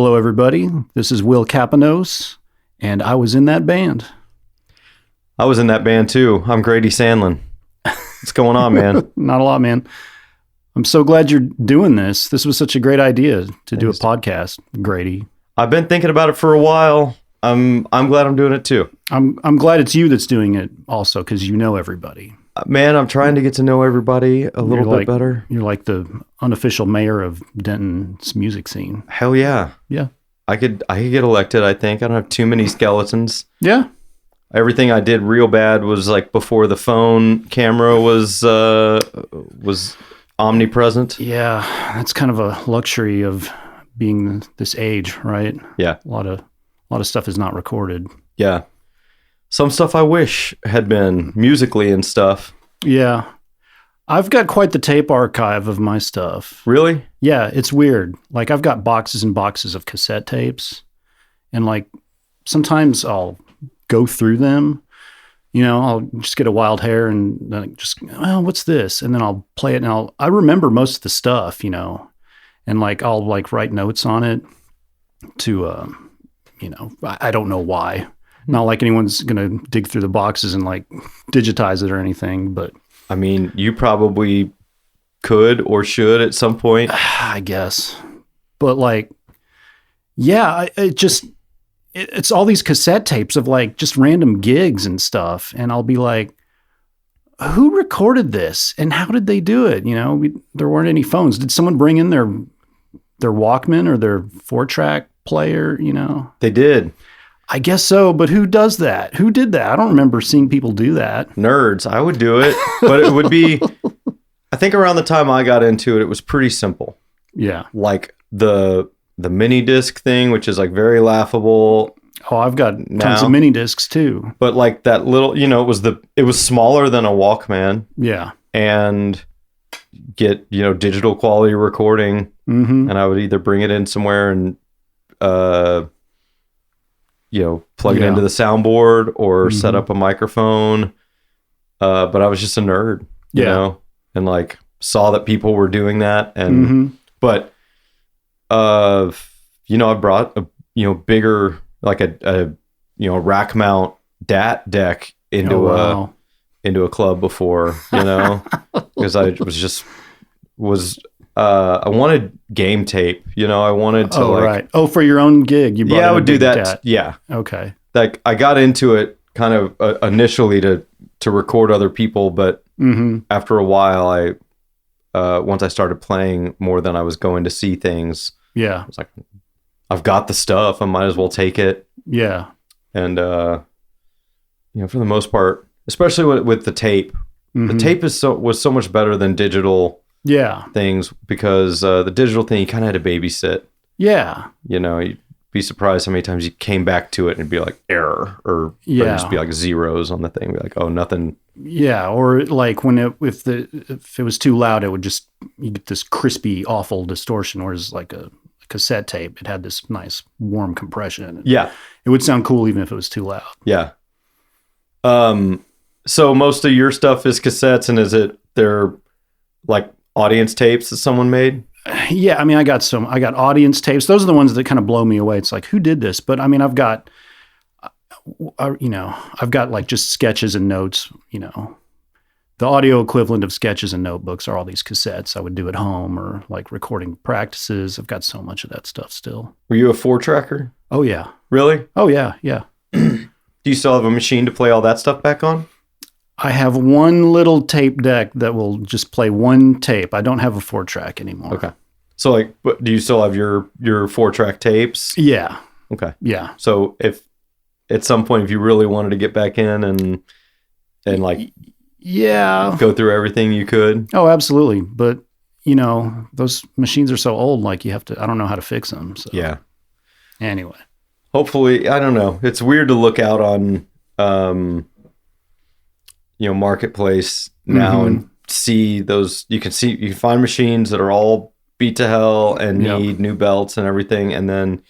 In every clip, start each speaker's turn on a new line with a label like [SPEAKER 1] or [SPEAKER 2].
[SPEAKER 1] Hello, everybody. This is Will Kapanos, and I was in that band.
[SPEAKER 2] I was in that band too. I'm Grady Sandlin. What's going on, man?
[SPEAKER 1] Not a lot, man. I'm so glad you're doing this. This was such a great idea to do a podcast, Grady.
[SPEAKER 2] I've been thinking about it for a while. I'm glad I'm doing it too.
[SPEAKER 1] I'm glad it's you that's doing it also, because you know everybody.
[SPEAKER 2] Man, I'm trying to get to know everybody a little bit better.
[SPEAKER 1] You're like the unofficial mayor of Denton's music scene.
[SPEAKER 2] Hell yeah.
[SPEAKER 1] Yeah.
[SPEAKER 2] I could get elected, I think. I don't have too many skeletons.
[SPEAKER 1] Yeah.
[SPEAKER 2] Everything I did real bad was like before the phone camera was omnipresent.
[SPEAKER 1] Yeah, that's kind of a luxury of being this age, right?
[SPEAKER 2] Yeah.
[SPEAKER 1] A lot of stuff is not recorded.
[SPEAKER 2] Yeah. Some stuff I wish had been musically and stuff.
[SPEAKER 1] Yeah. I've got quite the tape archive of my stuff.
[SPEAKER 2] Really?
[SPEAKER 1] Yeah, it's weird. Like, I've got boxes and boxes of cassette tapes, and like sometimes I'll go through them. You know, I'll just get a wild hair and then just, well, what's this? And then I'll play it, and I remember most of the stuff, you know, and like I'll like write notes on it to, you know, I don't know why. Not like anyone's going to dig through the boxes and like digitize it or anything, but
[SPEAKER 2] I mean, you probably could or should at some point.
[SPEAKER 1] I guess. But like, yeah, it's all these cassette tapes of like just random gigs and stuff. And I'll be like, who recorded this and how did they do it? You know, there weren't any phones. Did someone bring in their Walkman or their 4-track player, you know?
[SPEAKER 2] They did.
[SPEAKER 1] I guess so, but who does that? Who did that? I don't remember seeing people do that.
[SPEAKER 2] Nerds. I would do it, but it would be, I think around the time I got into it, it was pretty simple.
[SPEAKER 1] Yeah.
[SPEAKER 2] Like the mini disc thing, which is like very laughable.
[SPEAKER 1] Oh, I've got tons of mini discs too.
[SPEAKER 2] But like that little, you know, it was smaller than a Walkman.
[SPEAKER 1] Yeah.
[SPEAKER 2] And get, you know, digital quality recording.
[SPEAKER 1] Mm-hmm.
[SPEAKER 2] And I would either bring it in somewhere and, you know, plug it into the soundboard or set up a microphone. But I was just a nerd, you know, and like saw that people were doing that. And, but, you know, I brought a, you know, bigger, like a you know, rack mount DAT deck into a club before, you know, because I wanted game tape, you know, I wanted to
[SPEAKER 1] right. Oh, for your own gig. You brought
[SPEAKER 2] I would do that.
[SPEAKER 1] DAT.
[SPEAKER 2] Yeah.
[SPEAKER 1] Okay.
[SPEAKER 2] Like I got into it kind of initially to record other people, but after a while, once I started playing more than I was going to see things, I was like, I've got the stuff. I might as well take it.
[SPEAKER 1] Yeah.
[SPEAKER 2] And, you know, for the most part, especially with the tape, the tape was so much better than digital things because the digital thing, you kind of had to babysit. Yeah. You know, you'd be surprised how many times you came back to it and it'd be like error or there'd just be like zeros on the thing. Be like, oh, nothing.
[SPEAKER 1] Yeah. Or like if it was too loud, it would just, you get this crispy, awful distortion, whereas like a cassette tape, it had this nice warm compression.
[SPEAKER 2] Yeah.
[SPEAKER 1] It would sound cool even if it was too loud.
[SPEAKER 2] Yeah. So most of your stuff is cassettes, and they're like audience tapes that someone made?
[SPEAKER 1] Yeah, I mean, I got audience tapes. Those are the ones that kind of blow me away. It's like, who did this? But I mean, I've got like just sketches and notes, you know. The audio equivalent of sketches and notebooks are all these cassettes I would do at home or like recording practices. I've got so much of that stuff still.
[SPEAKER 2] Were you a 4-tracker?
[SPEAKER 1] Oh, yeah.
[SPEAKER 2] Really?
[SPEAKER 1] Oh, yeah, yeah.
[SPEAKER 2] Do you still have a machine to play all that stuff back on?
[SPEAKER 1] I have one little tape deck that will just play one tape. I don't have a 4-track anymore.
[SPEAKER 2] Okay. So like, but do you still have your 4-track tapes?
[SPEAKER 1] Yeah.
[SPEAKER 2] Okay.
[SPEAKER 1] Yeah.
[SPEAKER 2] So if at some point, if you really wanted to get back in and like, go through everything you could.
[SPEAKER 1] Oh, absolutely. But you know, those machines are so old, like I don't know how to fix them. So
[SPEAKER 2] yeah.
[SPEAKER 1] Anyway.
[SPEAKER 2] Hopefully, I don't know. It's weird to look out on, you know, Marketplace now and see those. You can find machines that are all beat to hell and need new belts and everything, and then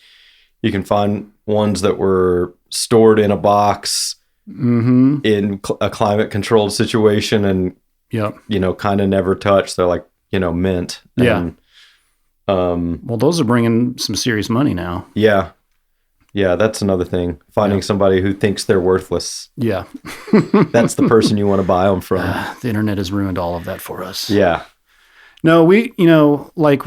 [SPEAKER 2] you can find ones that were stored in a box in a climate controlled situation and you know, kind of never touched. They're like, you know, mint. And,
[SPEAKER 1] Well, those are bringing some serious money now.
[SPEAKER 2] Yeah. Yeah, that's another thing. Finding somebody who thinks they're worthless.
[SPEAKER 1] Yeah.
[SPEAKER 2] That's the person you want to buy them from.
[SPEAKER 1] The internet has ruined all of that for us.
[SPEAKER 2] Yeah.
[SPEAKER 1] No, like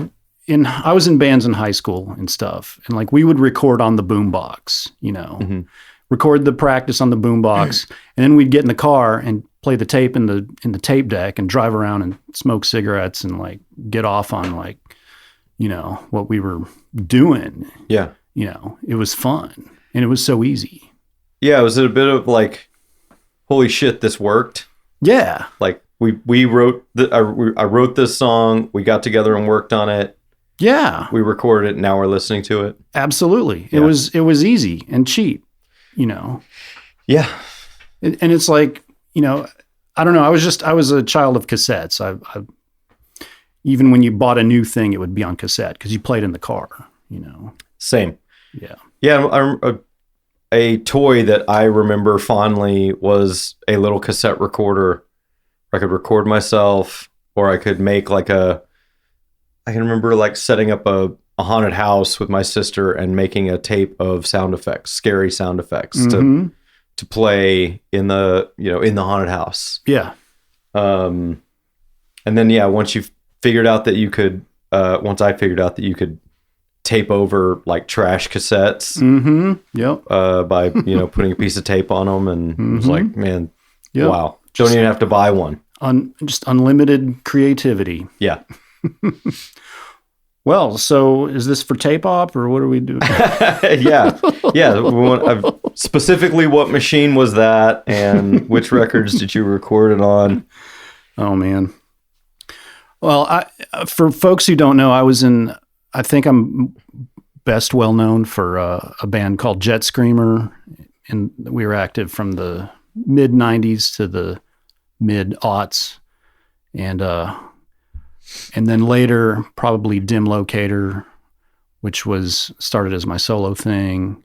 [SPEAKER 1] I was in bands in high school and stuff, and like we would record on the boombox, record the practice on the boombox, and then we'd get in the car and play the tape in the tape deck and drive around and smoke cigarettes and like get off on like, what we were doing.
[SPEAKER 2] Yeah.
[SPEAKER 1] It was fun and it was so easy.
[SPEAKER 2] Yeah. Was it a bit of like, holy shit, this worked?
[SPEAKER 1] Yeah.
[SPEAKER 2] Like we wrote I wrote this song. We got together and worked on it.
[SPEAKER 1] Yeah.
[SPEAKER 2] We recorded it. Now we're listening to it.
[SPEAKER 1] Absolutely. Yeah. It was easy and cheap,
[SPEAKER 2] Yeah.
[SPEAKER 1] And it's like, I don't know. I was a child of cassettes. I even when you bought a new thing, it would be on cassette because you played in the car,
[SPEAKER 2] Same.
[SPEAKER 1] Yeah.
[SPEAKER 2] Yeah. A toy that I remember fondly was a little cassette recorder. I could record myself, or I could make I can remember like setting up a haunted house with my sister and making a tape of sound effects, scary sound effects to play in the haunted house.
[SPEAKER 1] Yeah.
[SPEAKER 2] And then, once you figured out that you could, once I figured out that you could tape over like trash cassettes,
[SPEAKER 1] Yep.
[SPEAKER 2] By, putting a piece of tape on them, and it was like, man, wow. Don't even have to buy one.
[SPEAKER 1] Just unlimited creativity.
[SPEAKER 2] Yeah.
[SPEAKER 1] Well, so is this for tape op or what are we doing?
[SPEAKER 2] Yeah. Specifically, what machine was that, and which records did you record it on?
[SPEAKER 1] Oh man. Well, for folks who don't know, I think I'm best well known for a band called Jet Screamer, and we were active from the mid '90s to the mid aughts, and then later probably Dim Locator, which was started as my solo thing,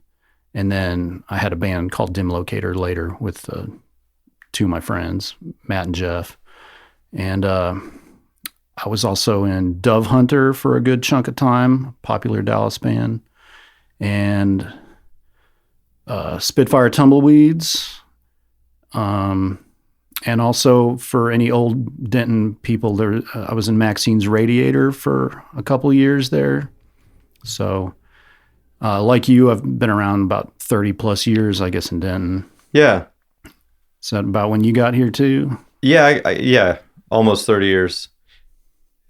[SPEAKER 1] and then I had a band called Dim Locator later with two of my friends, Matt and Jeff, and I was also in Dove Hunter for a good chunk of time, popular Dallas band, and Spitfire Tumbleweeds. And also for any old Denton people, I was in Maxine's Radiator for a couple of years there. So, like you, I've been around about 30 plus years, I guess, in Denton.
[SPEAKER 2] Yeah.
[SPEAKER 1] Is that about when you got here too?
[SPEAKER 2] Yeah. Yeah. Almost 30 years.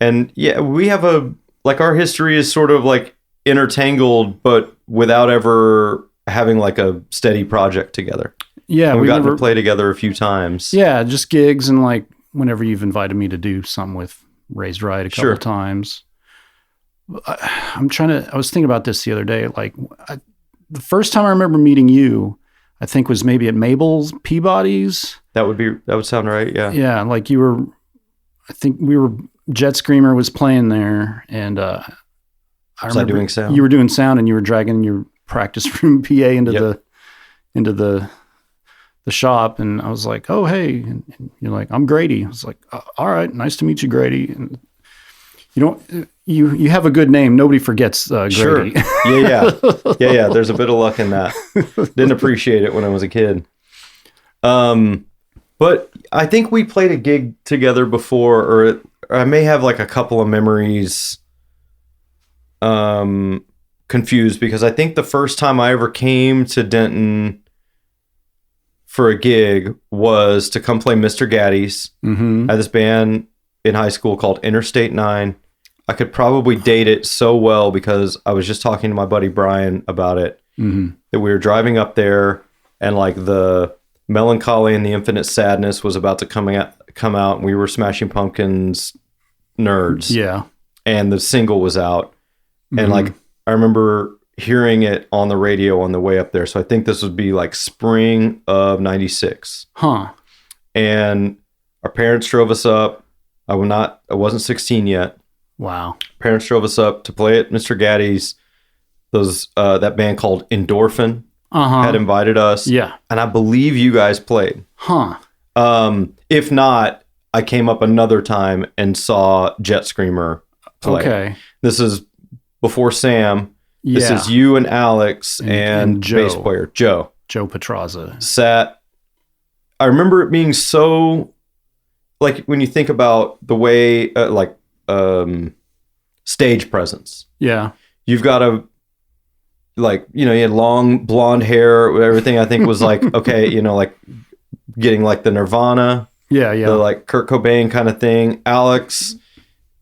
[SPEAKER 2] And yeah, we have our history is sort of like intertangled, but without ever having like a steady project together.
[SPEAKER 1] Yeah.
[SPEAKER 2] We got to play together a few times.
[SPEAKER 1] Yeah. Just gigs and like whenever you've invited me to do something with Raised Right a couple of times. I was thinking about this the other day. Like the first time I remember meeting you, I think was maybe at Mabel's Peabody's.
[SPEAKER 2] That would sound right. Yeah.
[SPEAKER 1] Yeah. Like Jet Screamer was playing there, and I remember
[SPEAKER 2] doing sound?
[SPEAKER 1] You were doing sound, and you were dragging your practice room PA into the shop, and I was like, "Oh, hey!" And you're like, "I'm Grady." I was like, "All right, nice to meet you, Grady." And you have a good name. Nobody forgets Grady.
[SPEAKER 2] Sure. Yeah. There's a bit of luck in that. Didn't appreciate it when I was a kid. But I think we played a gig together before, or I may have like a couple of memories confused, because I think the first time I ever came to Denton for a gig was to come play Mr. Gaddy's. I had this band in high school called Interstate 9. I could probably date it so well because I was just talking to my buddy Brian about it, that we were driving up there and like the Melancholy and the Infinite Sadness was about to come out, and we were Smashing Pumpkins nerds. Yeah. And the single was out. And like I remember hearing it on the radio on the way up there. So I think this would be like spring of 96.
[SPEAKER 1] Huh.
[SPEAKER 2] And our parents drove us up. I wasn't 16 yet.
[SPEAKER 1] Wow.
[SPEAKER 2] Parents drove us up to play at Mr. Gaddy's. That band called Endorphin had invited us.
[SPEAKER 1] Yeah.
[SPEAKER 2] And I believe you guys played.
[SPEAKER 1] Huh.
[SPEAKER 2] If not, I came up another time and saw Jet Screamer play.
[SPEAKER 1] Okay.
[SPEAKER 2] This is before Sam.
[SPEAKER 1] Yeah.
[SPEAKER 2] This is you and Alex and
[SPEAKER 1] Joe.
[SPEAKER 2] Bass player Joe
[SPEAKER 1] Petraza.
[SPEAKER 2] sat. I remember it being so, like, when you think about the way stage presence.
[SPEAKER 1] Yeah.
[SPEAKER 2] You've got a, like, you know, you had long blonde hair, everything I think was like, okay, you know, like getting like the Nirvana,
[SPEAKER 1] Yeah.
[SPEAKER 2] the like Kurt Cobain kind of thing. Alex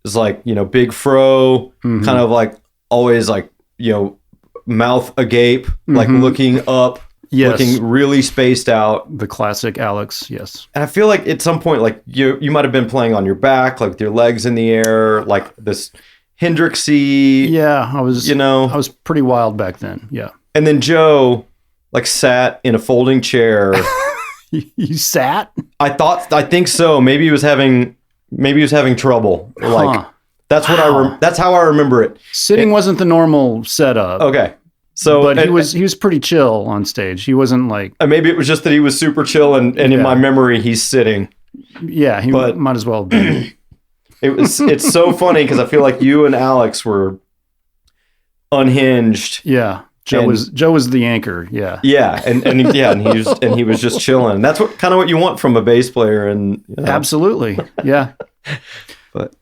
[SPEAKER 2] is like, you know, big fro, kind of like always like, you know, mouth agape, like looking up, looking really spaced out.
[SPEAKER 1] The classic Alex, yes.
[SPEAKER 2] And I feel like at some point, like you might have been playing on your back, like with your legs in the air, like this Hendrixy.
[SPEAKER 1] Yeah, I was,
[SPEAKER 2] you know,
[SPEAKER 1] I was pretty wild back then. Yeah.
[SPEAKER 2] And then Joe like sat in a folding chair.
[SPEAKER 1] You sat?
[SPEAKER 2] I think so. Maybe he was having trouble. Like that's what that's how I remember it.
[SPEAKER 1] Sitting wasn't the normal setup.
[SPEAKER 2] Okay. So,
[SPEAKER 1] but he was pretty chill on stage. He wasn't like,
[SPEAKER 2] maybe it was just that he was super chill, and in my memory he's sitting.
[SPEAKER 1] Yeah, might as well be.
[SPEAKER 2] It's so funny because I feel like you and Alex were unhinged.
[SPEAKER 1] Yeah. Joe was the anchor. Yeah.
[SPEAKER 2] Yeah. And he was just chilling. And that's what you want from a bass player. And you know.
[SPEAKER 1] Absolutely. Yeah.
[SPEAKER 2] But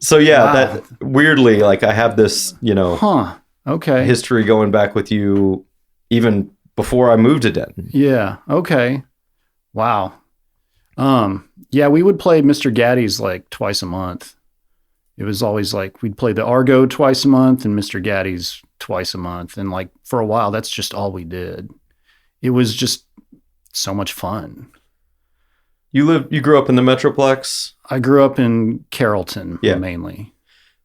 [SPEAKER 2] so yeah, wow. That weirdly, like I have this, you know,
[SPEAKER 1] okay,
[SPEAKER 2] history going back with you even before I moved to Denton.
[SPEAKER 1] Yeah. Okay. Wow. Yeah, we would play Mr. Gaddy's like twice a month. It was always like we'd play the Argo twice a month and Mr. Gaddy's twice a month. And like for a while, that's just all we did. It was just so much fun.
[SPEAKER 2] You grew up in the Metroplex?
[SPEAKER 1] I grew up in Carrollton, mainly.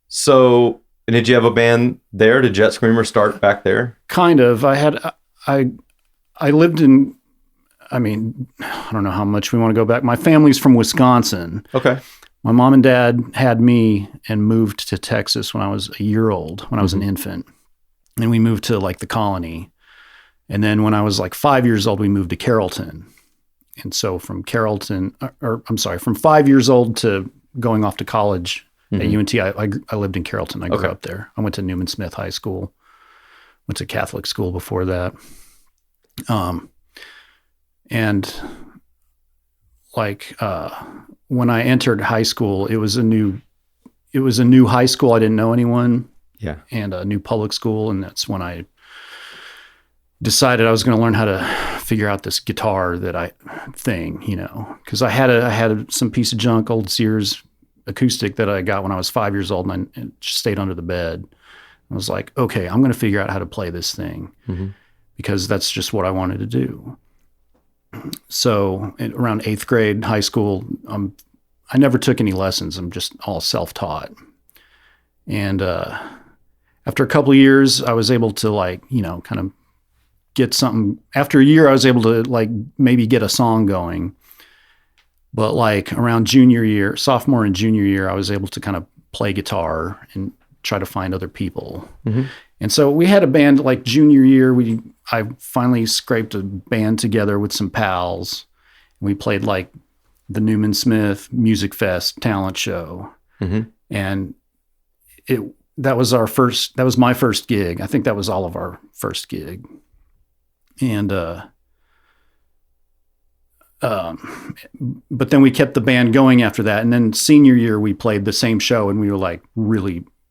[SPEAKER 2] So, did you have a band there? Did Jet Screamer start back there?
[SPEAKER 1] Kind of. I lived in, I mean, I don't know how much we want to go back. My family's from Wisconsin.
[SPEAKER 2] Okay.
[SPEAKER 1] My mom and dad had me and moved to Texas when I was a year old, when I was an infant. And we moved to like the Colony. And then when I was like 5 years old, we moved to Carrollton. And so from Carrollton, from 5 years old to going off to college at UNT, I lived in Carrollton. I grew up there. I went to Newman Smith High School, went to Catholic school before that. And like, when I entered high school, it was a new high school. I didn't know anyone.
[SPEAKER 2] Yeah. And
[SPEAKER 1] a new public school. And that's when I decided I was going to learn how to figure out this guitar thing, you know, because I had some piece of junk, old Sears acoustic that I got when I was 5 years old, and it just stayed under the bed. I was like, okay, I'm going to figure out how to play this thing because that's just what I wanted to do. So around 8th grade, high school, I never took any lessons. I'm just all self-taught. And after a couple of years, I was able to like, you know, kind of get something. After a year, I was able to like maybe get a song going. But like around sophomore and junior year, I was able to kind of play guitar and try to find other people. And so we had a band like junior year. I finally scraped a band together with some pals. And we played like the Newman Smith Music Fest talent show. And that was my first gig. I think that was all of our first gig. And, but then we kept the band going after that. And then senior year, we played the same show and we were like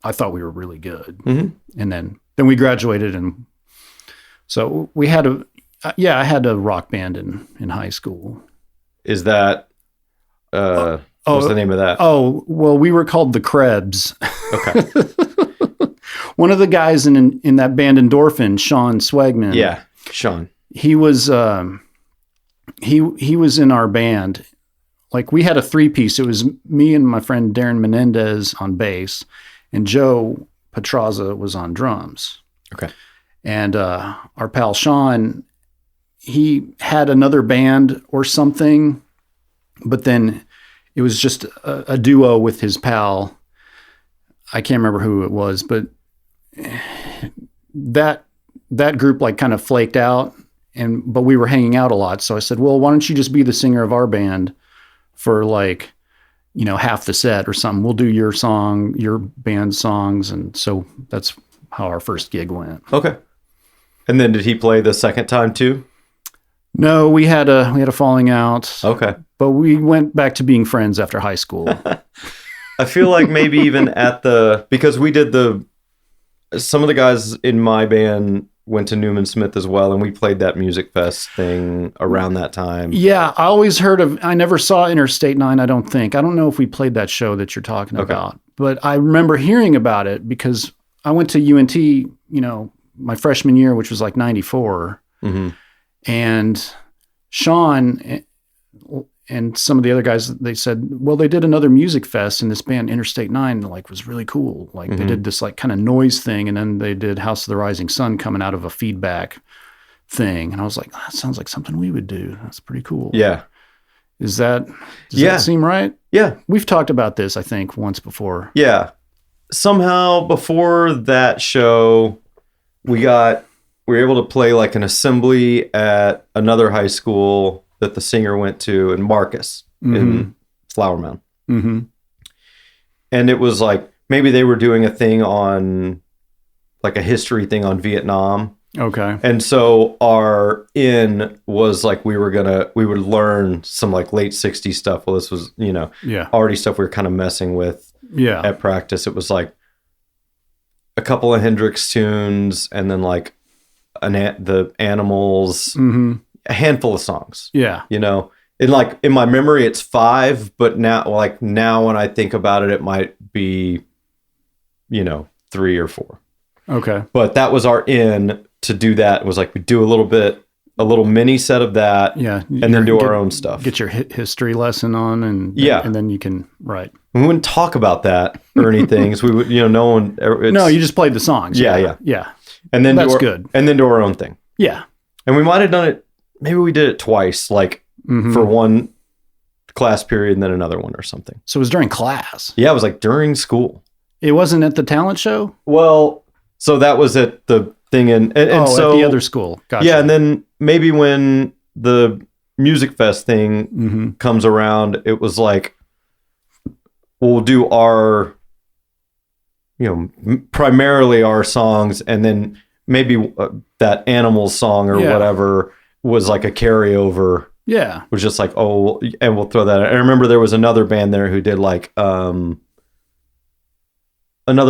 [SPEAKER 1] I thought we were really good. And then we graduated. And so we had I had a rock band in high school.
[SPEAKER 2] Is that, what's the name of that?
[SPEAKER 1] Oh, well, we were called the Krebs.
[SPEAKER 2] Okay.
[SPEAKER 1] One of the guys in that band Endorphin, Sean Swagman.
[SPEAKER 2] Yeah. Sean.
[SPEAKER 1] He was he was in our band. Like we had a 3-piece. It was me and my friend Darren Menendez on bass, and Joe Petraza was on drums.
[SPEAKER 2] Okay.
[SPEAKER 1] And our pal Sean, he had another band or something, but then it was just a duo with his pal. I can't remember who it was, but that group like kind of flaked out, but we were hanging out a lot. So I said, well, why don't you just be the singer of our band for like, half the set or something. We'll do your song, your band songs. And so that's how our first gig went.
[SPEAKER 2] Okay. And then did he play the second time too?
[SPEAKER 1] No, we had a falling out.
[SPEAKER 2] Okay.
[SPEAKER 1] But we went back to being friends after high school.
[SPEAKER 2] I feel like maybe even because we did some of the guys in my band went to Newman Smith as well, and we played that Music Fest thing around that time.
[SPEAKER 1] Yeah, I always heard of, I never saw Interstate 9, I don't think. I don't know if we played that show that you're talking about, but I remember hearing about it because I went to UNT, my freshman year, which was like 94. Mm-hmm. And Sean and some of the other guys, they said, well, they did another music fest and this band Interstate 9 was really cool. Like they did this kind of noise thing, and then they did House of the Rising Sun coming out of a feedback thing. And I was like, that sounds like something we would do. That's pretty cool.
[SPEAKER 2] Yeah.
[SPEAKER 1] Does that seem right?
[SPEAKER 2] Yeah.
[SPEAKER 1] We've talked about this, I think, once before.
[SPEAKER 2] Yeah. Somehow before that show, we were able to play like an assembly at another high school that the singer went to in Marcus in Flower Mound. Mm-hmm. And it was like, maybe they were doing a thing on like a history thing on Vietnam.
[SPEAKER 1] Okay.
[SPEAKER 2] And so our was like, we would learn some like late 60s stuff. Well, this was, already stuff we were kind of messing with at practice. It was like a couple of Hendrix tunes and then like the Animals, a handful of songs.
[SPEAKER 1] Yeah.
[SPEAKER 2] In my memory, it's 5, but now when I think about it, it might be, 3 or 4.
[SPEAKER 1] Okay.
[SPEAKER 2] But that was our to do that. It was like, we do a little mini set of that.
[SPEAKER 1] Yeah.
[SPEAKER 2] And then do our own stuff.
[SPEAKER 1] Get your history lesson on and then you can write.
[SPEAKER 2] We wouldn't talk about that or anything. So we would, no one.
[SPEAKER 1] No, you just played the songs.
[SPEAKER 2] Yeah. And then
[SPEAKER 1] good.
[SPEAKER 2] And then do our own thing.
[SPEAKER 1] Yeah.
[SPEAKER 2] And we might have done it. Maybe we did it twice, for one class period and then another one or something.
[SPEAKER 1] So it was during class.
[SPEAKER 2] Yeah, it was like during school.
[SPEAKER 1] It wasn't at the talent show?
[SPEAKER 2] Well, so that was at the thing so
[SPEAKER 1] at the other school. Gotcha.
[SPEAKER 2] Yeah, and then maybe when the Music Fest thing comes around, it was like, we'll do our, primarily our songs, and then maybe that Animals song or whatever was like a carryover.
[SPEAKER 1] Yeah.
[SPEAKER 2] It was just like, and we'll throw that in. I remember there was another band there who did like another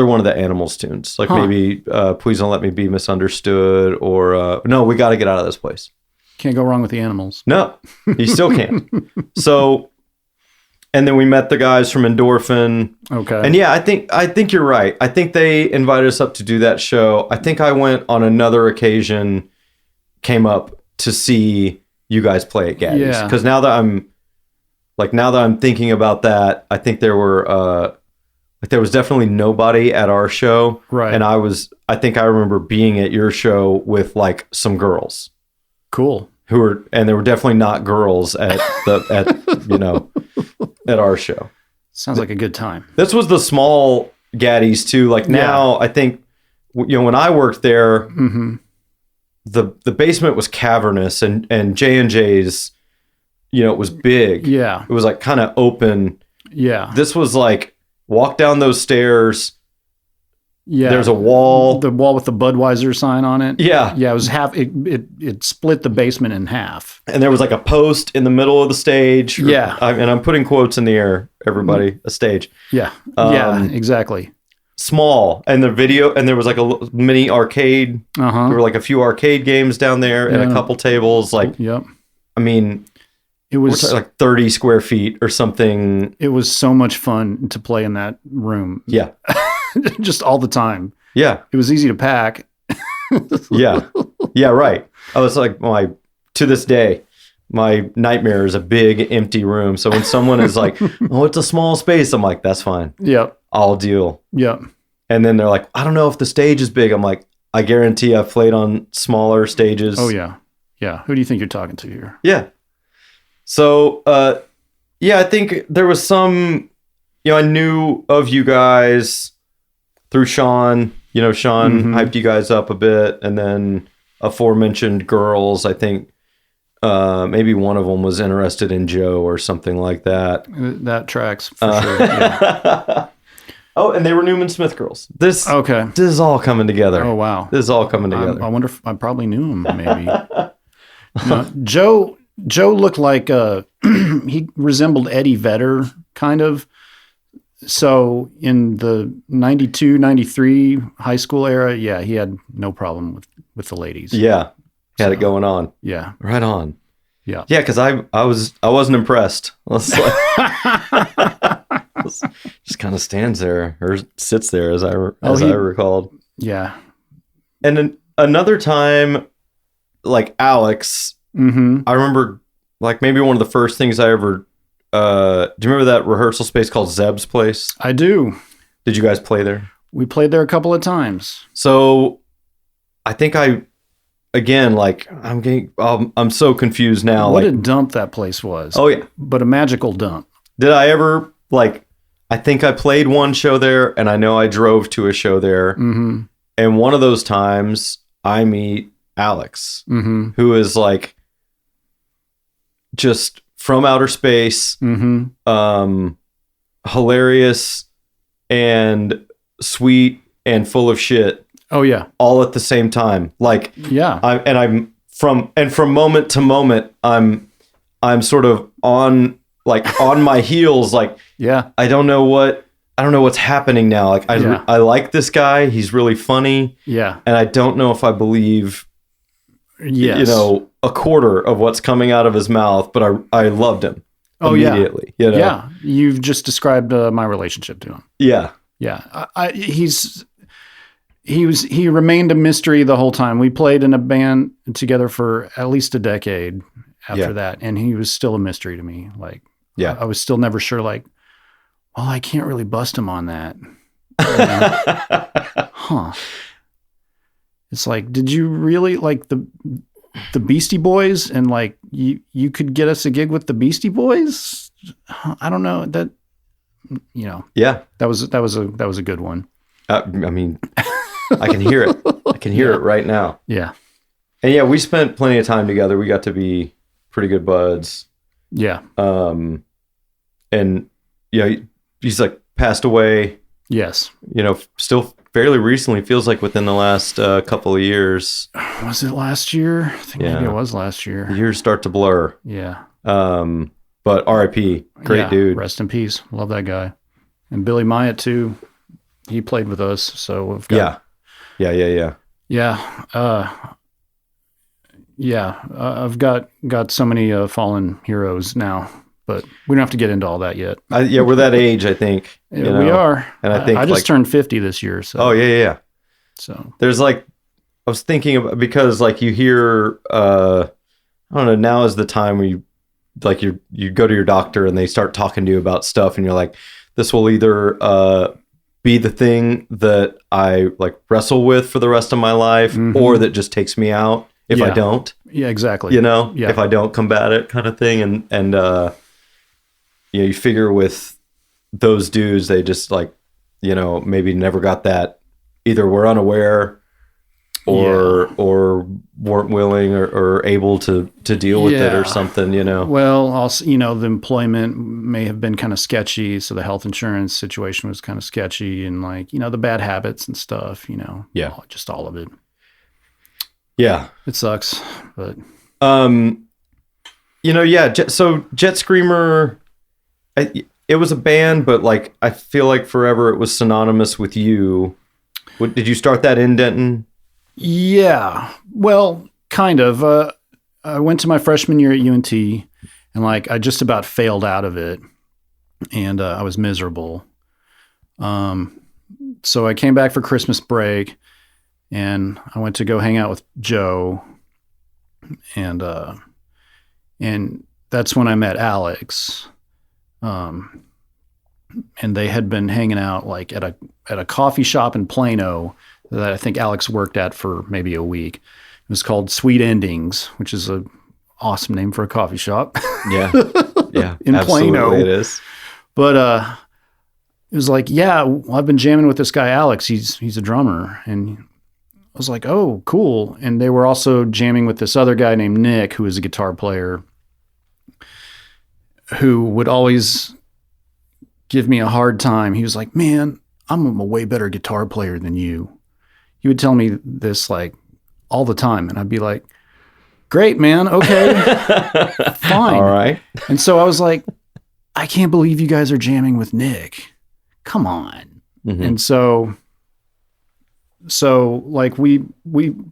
[SPEAKER 2] one of the Animals tunes. Like maybe Please Don't Let Me Be Misunderstood or No, We Got to Get Out of This Place.
[SPEAKER 1] Can't go wrong with the Animals.
[SPEAKER 2] No, you still can't. So, and then we met the guys from Endorphin.
[SPEAKER 1] Okay.
[SPEAKER 2] And yeah, I think you're right. I think they invited us up to do that show. I think I went on another occasion, came up to see you guys play at Gaddy's.
[SPEAKER 1] Yeah.
[SPEAKER 2] Because now that I'm thinking about that, I think there was definitely nobody at our show.
[SPEAKER 1] Right.
[SPEAKER 2] And I think I remember being at your show with like some girls.
[SPEAKER 1] Cool.
[SPEAKER 2] And there were definitely not girls at at our show.
[SPEAKER 1] Sounds like a good time.
[SPEAKER 2] This was the small Gaddy's too. Like now, I think, when I worked there, the basement was cavernous and J&J's, it was big.
[SPEAKER 1] Yeah.
[SPEAKER 2] It was like kind of open.
[SPEAKER 1] Yeah.
[SPEAKER 2] This was like, walk down those stairs.
[SPEAKER 1] Yeah.
[SPEAKER 2] There's a wall.
[SPEAKER 1] The wall with the Budweiser sign on it.
[SPEAKER 2] Yeah.
[SPEAKER 1] Yeah. It was it split the basement in half.
[SPEAKER 2] And there was like a post in the middle of the stage.
[SPEAKER 1] Yeah.
[SPEAKER 2] And I'm putting quotes in the air, everybody, a stage.
[SPEAKER 1] Yeah. Yeah, exactly.
[SPEAKER 2] Small. And there was like a mini arcade. There were like a few arcade games down there and a couple tables. Like,
[SPEAKER 1] yep.
[SPEAKER 2] I mean,
[SPEAKER 1] it was
[SPEAKER 2] like 30 square feet or something.
[SPEAKER 1] It was so much fun to play in that room.
[SPEAKER 2] Yeah.
[SPEAKER 1] Just all the time.
[SPEAKER 2] Yeah.
[SPEAKER 1] It was easy to pack.
[SPEAKER 2] Yeah. Yeah, right. I was like, to this day, my nightmare is a big empty room. So when someone is like, oh, it's a small space, I'm like, that's fine.
[SPEAKER 1] Yep.
[SPEAKER 2] I'll deal.
[SPEAKER 1] Yep.
[SPEAKER 2] And then they're like, I don't know if the stage is big. I'm like, I guarantee I've played on smaller stages.
[SPEAKER 1] Oh, yeah. Yeah. Who do you think you're talking to here?
[SPEAKER 2] Yeah. So, I think there was some, I knew of you guys through Sean. Sean hyped you guys up a bit. And then aforementioned girls, I think, maybe one of them was interested in Joe or something like that.
[SPEAKER 1] That tracks for sure. Yeah.
[SPEAKER 2] Oh, and they were Newman Smith girls. This is all coming together.
[SPEAKER 1] Oh, wow.
[SPEAKER 2] This is all coming together.
[SPEAKER 1] I wonder if I probably knew him, maybe. No, Joe looked like he resembled Eddie Vedder, kind of. So in the 92, 93 high school era, yeah, he had no problem with the ladies.
[SPEAKER 2] Yeah. Had it going on.
[SPEAKER 1] Yeah.
[SPEAKER 2] Right on.
[SPEAKER 1] Yeah.
[SPEAKER 2] Yeah, because I wasn't impressed. Just kind of stands there or sits there as I recalled.
[SPEAKER 1] Yeah.
[SPEAKER 2] And another time, like Alex, I remember like maybe one of the first things I ever. Do you remember that rehearsal space called Zeb's Place?
[SPEAKER 1] I do.
[SPEAKER 2] Did you guys play there?
[SPEAKER 1] We played there a couple of times.
[SPEAKER 2] So I think I'm so confused now.
[SPEAKER 1] What a dump that place was.
[SPEAKER 2] Oh yeah.
[SPEAKER 1] But a magical dump.
[SPEAKER 2] Did I ever I think I played one show there and I know I drove to a show there. Mm-hmm. And one of those times I meet Alex, who is like just from outer space, hilarious and sweet and full of shit.
[SPEAKER 1] Oh yeah,
[SPEAKER 2] all at the same time. Like
[SPEAKER 1] yeah,
[SPEAKER 2] from moment to moment, I'm sort of on my heels. Like
[SPEAKER 1] yeah,
[SPEAKER 2] I don't know what's happening now. Like I like this guy. He's really funny.
[SPEAKER 1] Yeah,
[SPEAKER 2] and I don't know if I believe.
[SPEAKER 1] Yes.
[SPEAKER 2] A quarter of what's coming out of his mouth, but I loved him immediately.
[SPEAKER 1] Yeah. Yeah. You've just described my relationship to him.
[SPEAKER 2] Yeah.
[SPEAKER 1] Yeah. He remained a mystery the whole time. We played in a band together for at least a decade after that. And he was still a mystery to me. Like, I was still never sure, like, well, I can't really bust him on that. Huh. It's like, did you really like the Beastie Boys, and like you could get us a gig with the Beastie Boys? I don't know that.
[SPEAKER 2] Yeah,
[SPEAKER 1] that was a good one.
[SPEAKER 2] I mean, I can hear it. I can hear it right now.
[SPEAKER 1] Yeah,
[SPEAKER 2] and yeah, we spent plenty of time together. We got to be pretty good buds.
[SPEAKER 1] Yeah.
[SPEAKER 2] And he's like passed away.
[SPEAKER 1] Yes.
[SPEAKER 2] Still fairly recently, feels like within the last couple of years.
[SPEAKER 1] Was it last year? I think maybe it was last year.
[SPEAKER 2] The years start to blur.
[SPEAKER 1] Yeah.
[SPEAKER 2] But R.I.P. Great dude.
[SPEAKER 1] Rest in peace. Love that guy. And Billy Myatt too. He played with us, so we've got.
[SPEAKER 2] Yeah.
[SPEAKER 1] I've got so many fallen heroes now. But we don't have to get into all that yet.
[SPEAKER 2] We're that age, I think.
[SPEAKER 1] We are.
[SPEAKER 2] And I think
[SPEAKER 1] I just turned 50 this year. So.
[SPEAKER 2] Oh, yeah.
[SPEAKER 1] So
[SPEAKER 2] there's I was thinking about, because you hear, I don't know, now is the time where you go to your doctor and they start talking to you about stuff and you're like, this will either be the thing that I wrestle with for the rest of my life or that just takes me out if I don't.
[SPEAKER 1] Yeah, exactly.
[SPEAKER 2] If I don't combat it kind of thing. And you figure with those dudes, they just maybe never got that, either were unaware or weren't willing or able to deal with it or something,
[SPEAKER 1] Well, also, the employment may have been kind of sketchy. So the health insurance situation was kind of sketchy, and the bad habits and stuff, just all of it.
[SPEAKER 2] Yeah.
[SPEAKER 1] It sucks, but.
[SPEAKER 2] So Jet Screamer, it was a band, but I feel like forever it was synonymous with you. Did you start that in Denton?
[SPEAKER 1] Yeah, well, kind of. I went to my freshman year at UNT, and I just about failed out of it, and I was miserable. So I came back for Christmas break, and I went to go hang out with Joe, and that's when I met Alex. And they had been hanging out at a coffee shop in Plano that I think Alex worked at for maybe a week. It was called Sweet Endings, which is a awesome name for a coffee shop.
[SPEAKER 2] Yeah.
[SPEAKER 1] In Plano.
[SPEAKER 2] It is.
[SPEAKER 1] But it was I've been jamming with this guy Alex. He's a drummer, and was like, oh, cool. And they were also jamming with this other guy named Nick, who was a guitar player, who would always give me a hard time. He was like, man, I'm a way better guitar player than you. He would tell me this like all the time. And I'd be like, great, man. Okay, fine.
[SPEAKER 2] All right.
[SPEAKER 1] And so I was like, I can't believe you guys are jamming with Nick. Come on. Mm-hmm. And so like we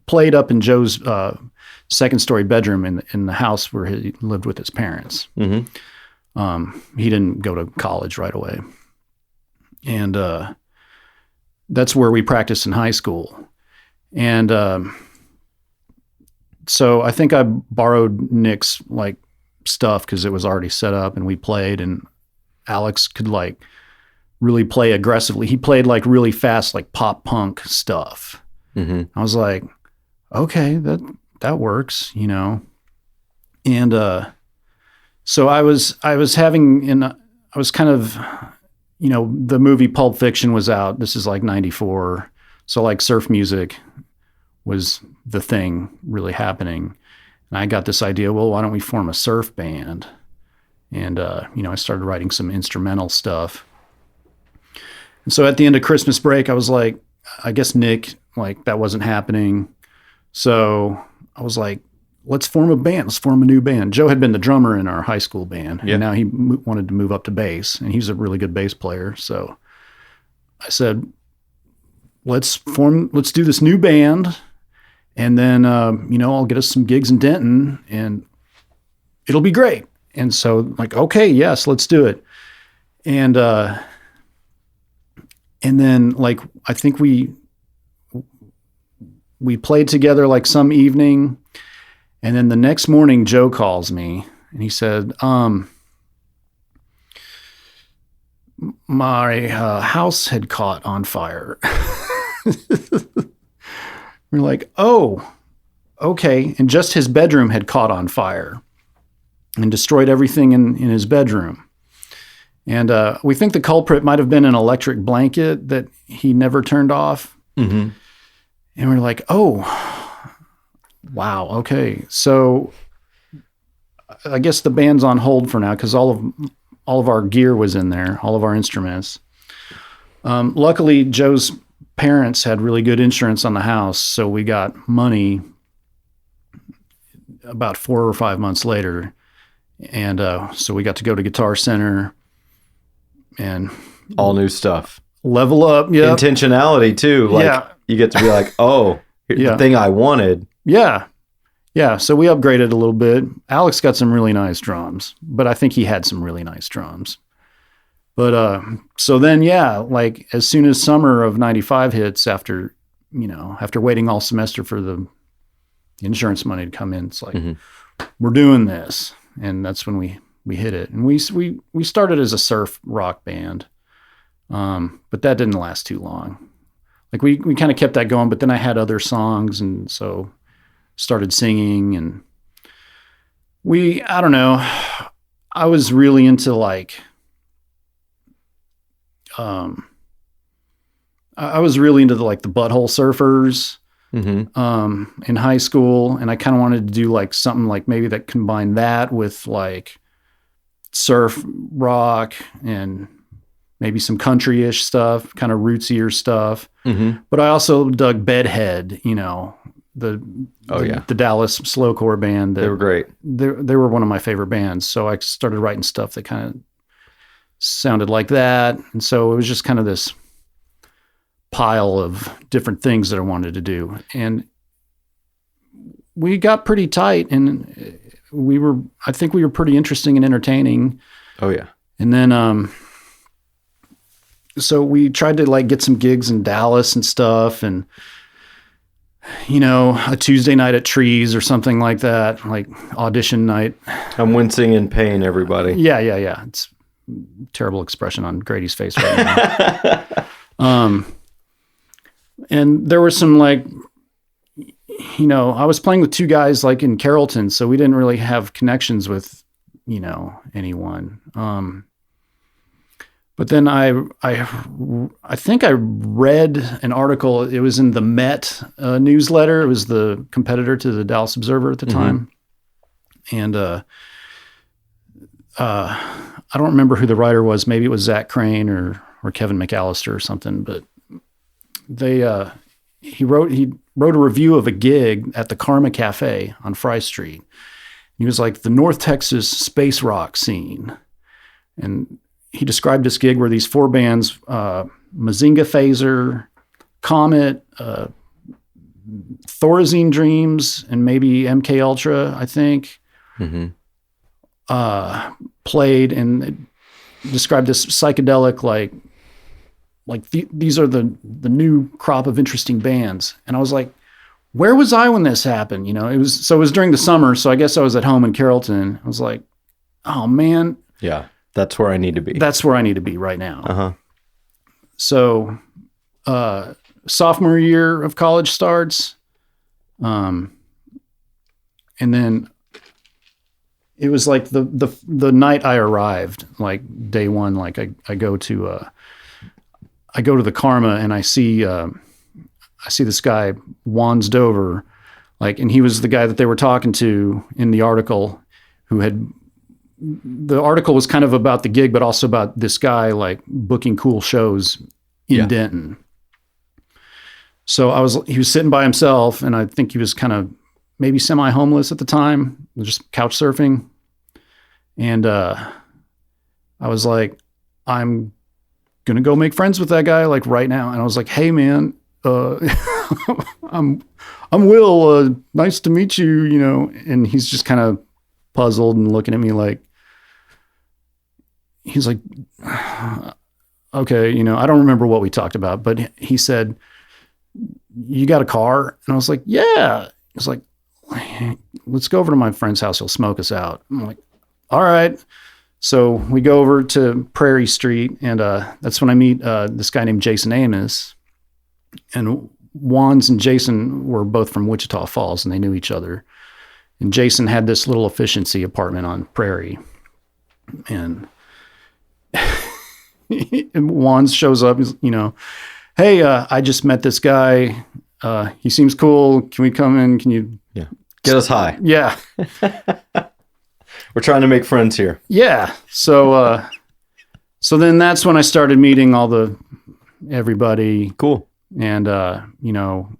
[SPEAKER 1] played up in Joe's second story bedroom in the house where he lived with his parents. Mm-hmm. He didn't go to college right away. And that's where we practiced in high school. And so I think I borrowed Nick's like stuff because it was already set up and we played, and Alex could like really play aggressively. He played like really fast, like pop punk stuff. Mm-hmm. I was like, okay, that works, you know? And so I was kind of, you know, the movie Pulp Fiction was out. This is like 94. So like surf music was the thing really happening. And I got this idea, well, why don't we form a surf band? And, you know, I started writing some instrumental stuff. And so at the end of Christmas break, I was like, I guess Nick, like that wasn't happening. So I was like, let's form a band. Let's form a new band. Joe had been the drummer in our high school band. Yeah. And now he wanted to move up to bass, and he's a really good bass player. So I said, let's do this new band. And then, you know, I'll get us some gigs in Denton and it'll be great. And so like, okay, yes, let's do it. And then like, I think we played together like some evening. And then the next morning, Joe calls me and he said, my house had caught on fire. We're like, oh, okay. And just his bedroom had caught on fire and destroyed everything in his bedroom. And we think the culprit might have been an electric blanket that he never turned off. Mm-hmm. And we're like, oh, wow, okay. So I guess the band's on hold for now because all of our gear was in there, all of our instruments. Luckily, Joe's parents had really good insurance on the house, so we got money about 4 or 5 months later. And so we got to go to Guitar Center and
[SPEAKER 2] all new stuff.
[SPEAKER 1] Level up, yeah.
[SPEAKER 2] Intentionality too. Like, yeah. You get to be like, oh, here's the thing I wanted.
[SPEAKER 1] Yeah. Yeah. So we upgraded a little bit. Alex got some really nice drums, but I think he had some really nice drums. But so then, yeah, like as soon as summer of 95 hits, after waiting all semester for the insurance money to come in, it's like, we're doing this. And that's when we hit it. And we started as a surf rock band. But that didn't last too long. Like we kind of kept that going, but then I had other songs, and so started singing, and I don't know, I was really into like, I was really into the Butthole Surfers, in high school. And I kind of wanted to do like something like maybe that combined that with like surf rock and maybe some country-ish stuff, kind of rootsier stuff. Mm-hmm. But I also dug Bedhead, you know, the Dallas slowcore band.
[SPEAKER 2] They were great.
[SPEAKER 1] They were one of my favorite bands. So I started writing stuff that kind of sounded like that. And so it was just kind of this pile of different things that I wanted to do. And we got pretty tight, and I think we were pretty interesting and entertaining.
[SPEAKER 2] Oh yeah.
[SPEAKER 1] And then, so we tried to like get some gigs in Dallas and stuff, and, you know, a Tuesday night at Trees or something like that, like audition night.
[SPEAKER 2] I'm wincing in pain, everybody.
[SPEAKER 1] Yeah. It's a terrible expression on Grady's face right now. And there were some like, you know, I was playing with two guys like in Carrollton, so we didn't really have connections with, you know, anyone. But then I think I read an article. It was in the Met newsletter. It was the competitor to the Dallas Observer at the time. And I don't remember who the writer was. Maybe it was Zach Crane or Kevin McAllister or something. But he wrote a review of a gig at the Karma Cafe on Fry Street. He was like, the North Texas space rock scene. And he described this gig where these 4 bands, Mazinga Phaser, Comet, Thorazine Dreams, and maybe MK Ultra, I think, played, and described this psychedelic, these are the new crop of interesting bands. And I was like, where was I when this happened? It was during the summer. So I guess I was at home in Carrollton. I was like, oh man.
[SPEAKER 2] Yeah. That's where I need to be. That's
[SPEAKER 1] where I need to be right now. So, sophomore year of college starts. And then it was like the night I arrived, like day one, like I go to the Karma, and I see this guy, Wands Dover, and he was the guy that they were talking to in the article, the article was kind of about the gig, but also about this guy booking cool shows in Denton. So he was sitting by himself, and I think he was kind of maybe semi-homeless at the time, just couch surfing. And I was like, I'm going to go make friends with that guy right now. And I was like, hey man, I'm Will, nice to meet you, and he's just kind of puzzled and looking at me he's like, okay, I don't remember what we talked about, but he said, you got a car? And I was like, yeah. He was like, let's go over to my friend's house. He'll smoke us out. I'm like, all right. So we go over to Prairie Street, and that's when I meet this guy named Jason Amos. And Wands and Jason were both from Wichita Falls, and they knew each other. And Jason had this little efficiency apartment on Prairie. And Wands shows up, hey, I just met this guy. He seems cool. Can we come in? Can you
[SPEAKER 2] get us high?
[SPEAKER 1] Yeah.
[SPEAKER 2] We're trying to make friends here.
[SPEAKER 1] Yeah. So then that's when I started meeting everybody.
[SPEAKER 2] Cool.
[SPEAKER 1] And, and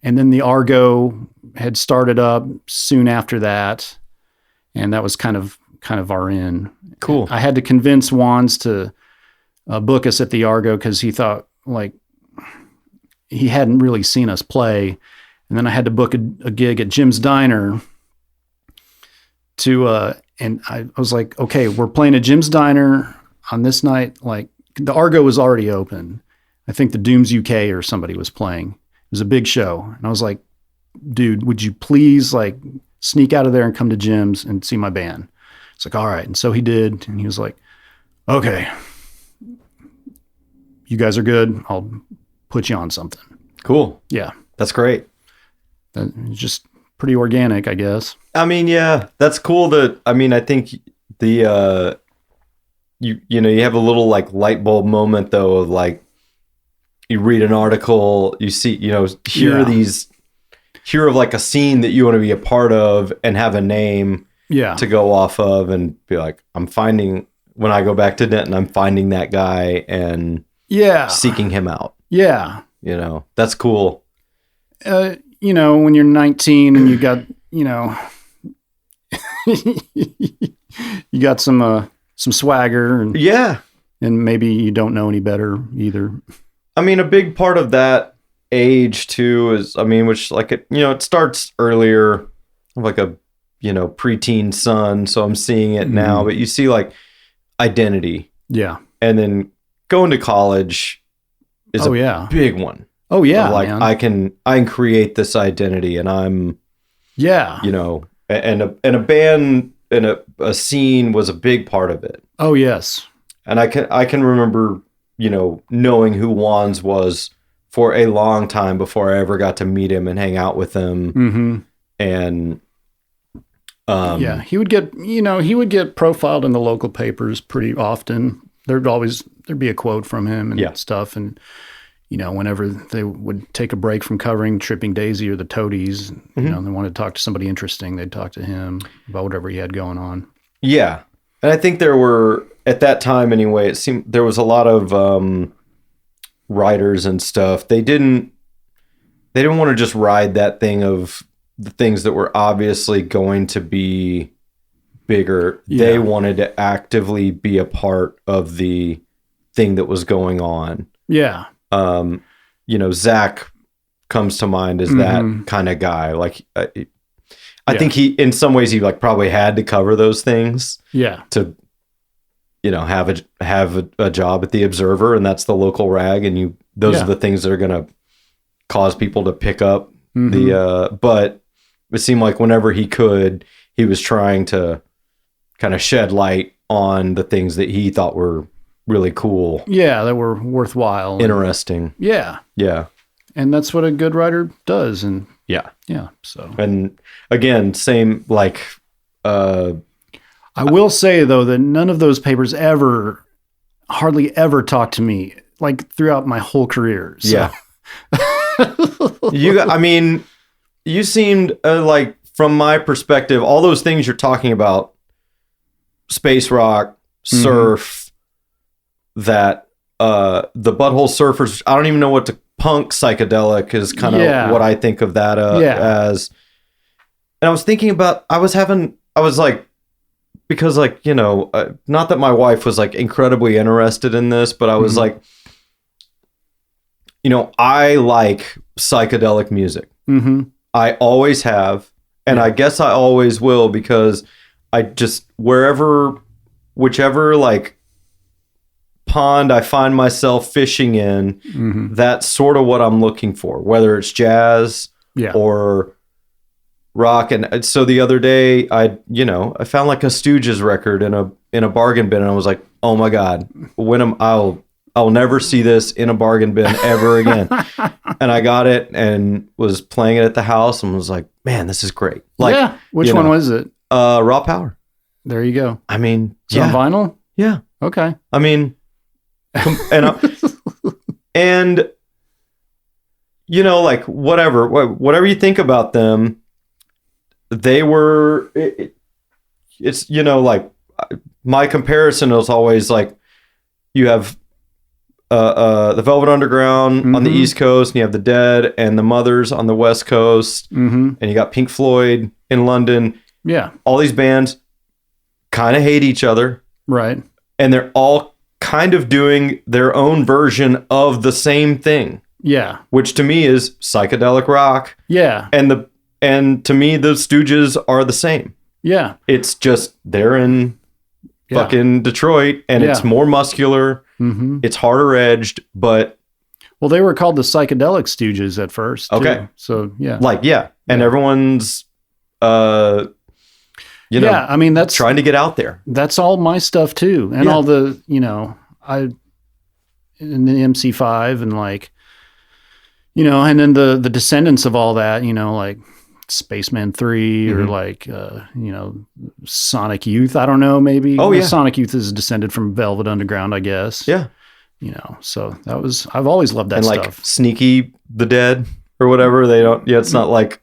[SPEAKER 1] then the Argo had started up soon after that. And that was kind of our in.
[SPEAKER 2] Cool.
[SPEAKER 1] I had to convince Wands to book us at the Argo, because he thought he hadn't really seen us play. And then I had to book a gig at Jim's Diner and I was like, okay, we're playing at Jim's Diner on this night. The Argo was already open. I think the Dooms UK or somebody was playing. It was a big show. And I was like, dude, would you please sneak out of there and come to Jim's and see my band? It's like, all right. And so he did. And he was like, okay, you guys are good. I'll put you on something.
[SPEAKER 2] Cool.
[SPEAKER 1] Yeah.
[SPEAKER 2] That's great.
[SPEAKER 1] It's just pretty organic, I guess.
[SPEAKER 2] I mean, yeah, that's cool. I think the, you have a little light bulb moment though of you read an article, you see, hear of a scene that you want to be a part of and have a name to go off of and be like, when I go back to Denton, I'm finding that guy and seeking him out.
[SPEAKER 1] Yeah.
[SPEAKER 2] That's cool.
[SPEAKER 1] When you're 19 and you got, you got some swagger and and maybe you don't know any better either.
[SPEAKER 2] I mean, a big part of that age too is, which it starts earlier, like a, preteen son. So I'm seeing it now, but you see identity.
[SPEAKER 1] Yeah.
[SPEAKER 2] And then going to college is a big one.
[SPEAKER 1] Oh yeah.
[SPEAKER 2] Man. I can create this identity and I'm, and a band and a scene was a big part of it.
[SPEAKER 1] Oh yes.
[SPEAKER 2] And I can remember, knowing who Wands was for a long time before I ever got to meet him and hang out with him.
[SPEAKER 1] Mm-hmm.
[SPEAKER 2] And,
[SPEAKER 1] he would get profiled in the local papers pretty often. there'd be a quote from him and stuff. And, whenever they would take a break from covering Tripping Daisy or the Toadies, they wanted to talk to somebody interesting, they'd talk to him about whatever he had going on.
[SPEAKER 2] Yeah. And I think there were, at that time anyway, it seemed there was a lot of writers and stuff. They didn't want to just ride that thing of the things that were obviously going to be bigger. Yeah. They wanted to actively be a part of the thing that was going on.
[SPEAKER 1] Yeah.
[SPEAKER 2] Zach comes to mind as that kind of guy. Like, I think he, in some ways, he like probably had to cover those things.
[SPEAKER 1] Yeah.
[SPEAKER 2] To, have a job at the Observer, and that's the local rag, and those are the things that are going to cause people to pick up but it seemed like whenever he could, he was trying to kind of shed light on the things that he thought were really cool.
[SPEAKER 1] Yeah, that were worthwhile.
[SPEAKER 2] Interesting.
[SPEAKER 1] Yeah.
[SPEAKER 2] Yeah.
[SPEAKER 1] And that's what a good writer does. And
[SPEAKER 2] yeah.
[SPEAKER 1] So,
[SPEAKER 2] and again, same, like,
[SPEAKER 1] I will say though, that none of those papers hardly ever talked to me, like throughout my whole career. So.
[SPEAKER 2] Yeah. You seemed like, from my perspective, all those things you're talking about, space rock, surf, that the Butthole Surfers, I don't even know what to, punk psychedelic is kind of what I think of that as. And I was thinking about, because like, not that my wife was like incredibly interested in this, but I was like, I like psychedelic music. I always have. And I guess I always will, because I just, whichever like pond I find myself fishing in, that's sort of what I'm looking for, whether it's jazz or rock. And so the other day I found like a Stooges record in a bargain bin, and I was like, oh my God, I'll never see this in a bargain bin ever again. And I got it and was playing it at the house and was like, man, this is great. Like,
[SPEAKER 1] which one was it?
[SPEAKER 2] Raw Power.
[SPEAKER 1] There you go.
[SPEAKER 2] I mean,
[SPEAKER 1] it's on vinyl?
[SPEAKER 2] Yeah.
[SPEAKER 1] Okay.
[SPEAKER 2] I mean, and like whatever you think about them, they were, it's, like my comparison is always like, you have the Velvet Underground on the East Coast, and you have the Dead and the Mothers on the West Coast, and you got Pink Floyd in London.
[SPEAKER 1] Yeah.
[SPEAKER 2] All these bands kind of hate each other.
[SPEAKER 1] Right. And
[SPEAKER 2] they're all kind of doing their own version of the same thing.
[SPEAKER 1] Yeah.
[SPEAKER 2] Which to me is psychedelic rock.
[SPEAKER 1] Yeah.
[SPEAKER 2] And to me, the Stooges are the same.
[SPEAKER 1] Yeah.
[SPEAKER 2] It's just they're in fucking Detroit, and it's more muscular. It's harder edged, but
[SPEAKER 1] well, they were called the Psychedelic Stooges at first.
[SPEAKER 2] Okay.
[SPEAKER 1] Too. So
[SPEAKER 2] and everyone's I mean, that's trying to get out there.
[SPEAKER 1] That's all my stuff too, and all the in the MC5 and like and then the descendants of all that, like Spaceman 3 or like Sonic Youth. I don't know, maybe. Sonic Youth is descended from Velvet Underground, I guess.
[SPEAKER 2] Yeah.
[SPEAKER 1] So I've always loved that
[SPEAKER 2] and
[SPEAKER 1] stuff.
[SPEAKER 2] Like Sneaky the Dead or whatever. They don't. Yeah, it's not like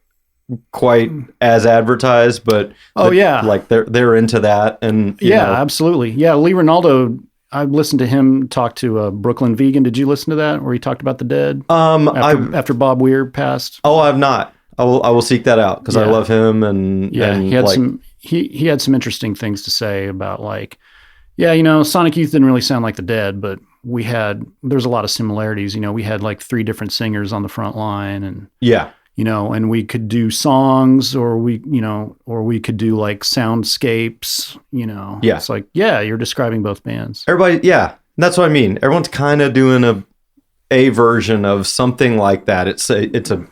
[SPEAKER 2] quite as advertised, but like they're into that, and
[SPEAKER 1] absolutely. Yeah, Lee Ronaldo. I listened to him talk to Brooklyn Vegan. Did you listen to that where he talked about the Dead? After Bob Weir passed.
[SPEAKER 2] Oh, I've not. I will seek that out because I love him, and
[SPEAKER 1] he had he had some interesting things to say about like, Sonic Youth didn't really sound like the Dead, but there's a lot of similarities. We had like 3 different singers on the front line, and and we could do songs, or we could do like soundscapes. It's like you're describing both bands.
[SPEAKER 2] Everybody, that's what I mean. Everyone's kind of doing a version of something like that. It's a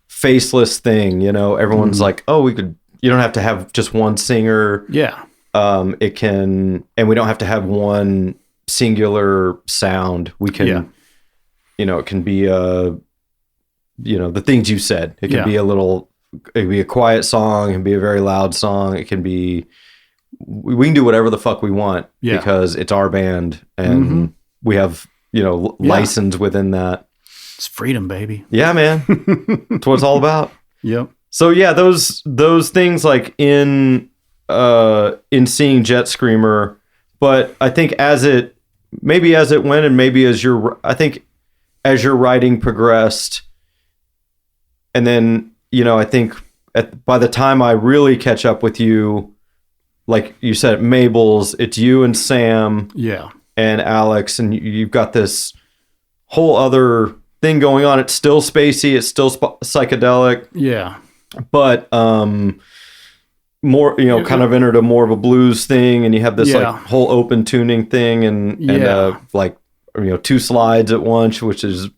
[SPEAKER 2] faceless thing, everyone's like, oh, you don't have to have just one singer. It can, and we don't have to have one singular sound. We can it can be the things you said. It can be it can be a quiet song, it can be a very loud song, it can be we can do whatever the fuck we want because it's our band and we have, license within that.
[SPEAKER 1] It's freedom, baby.
[SPEAKER 2] Yeah, man. That's what it's all about.
[SPEAKER 1] Yep.
[SPEAKER 2] So yeah, those things like in seeing Jet Screamer, but I think as it went and maybe as your writing progressed, and then, I think by the time I really catch up with you, like you said, at Mabel's, it's you and Sam and Alex, and you've got this whole other thing going on. It's still spacey. It's still psychedelic.
[SPEAKER 1] Yeah.
[SPEAKER 2] But more, kind of entered a more of a blues thing, and you have this like whole open tuning thing and like, 2 slides at once, which is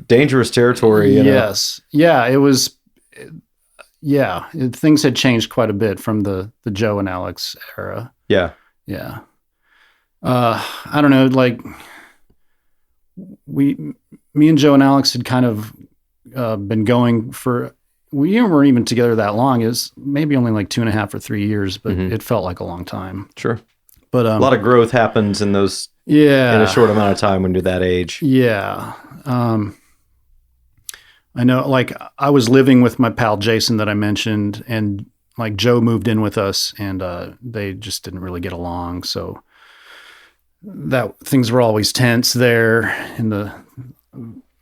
[SPEAKER 2] dangerous territory.
[SPEAKER 1] Yes. Yeah, it was. Yeah, things had changed quite a bit from the Joe and Alex era. Yeah. Yeah. I don't know, like me and Joe and Alex had kind of been going for, we weren't even together that long. It was maybe only like 2.5 or 3 years, but it felt like a long time.
[SPEAKER 2] Sure. But a lot of growth happens in those, in a short amount of time when you're that age.
[SPEAKER 1] Yeah. I know, like, I was living with my pal Jason that I mentioned, and like Joe moved in with us, and they just didn't really get along. So that things were always tense there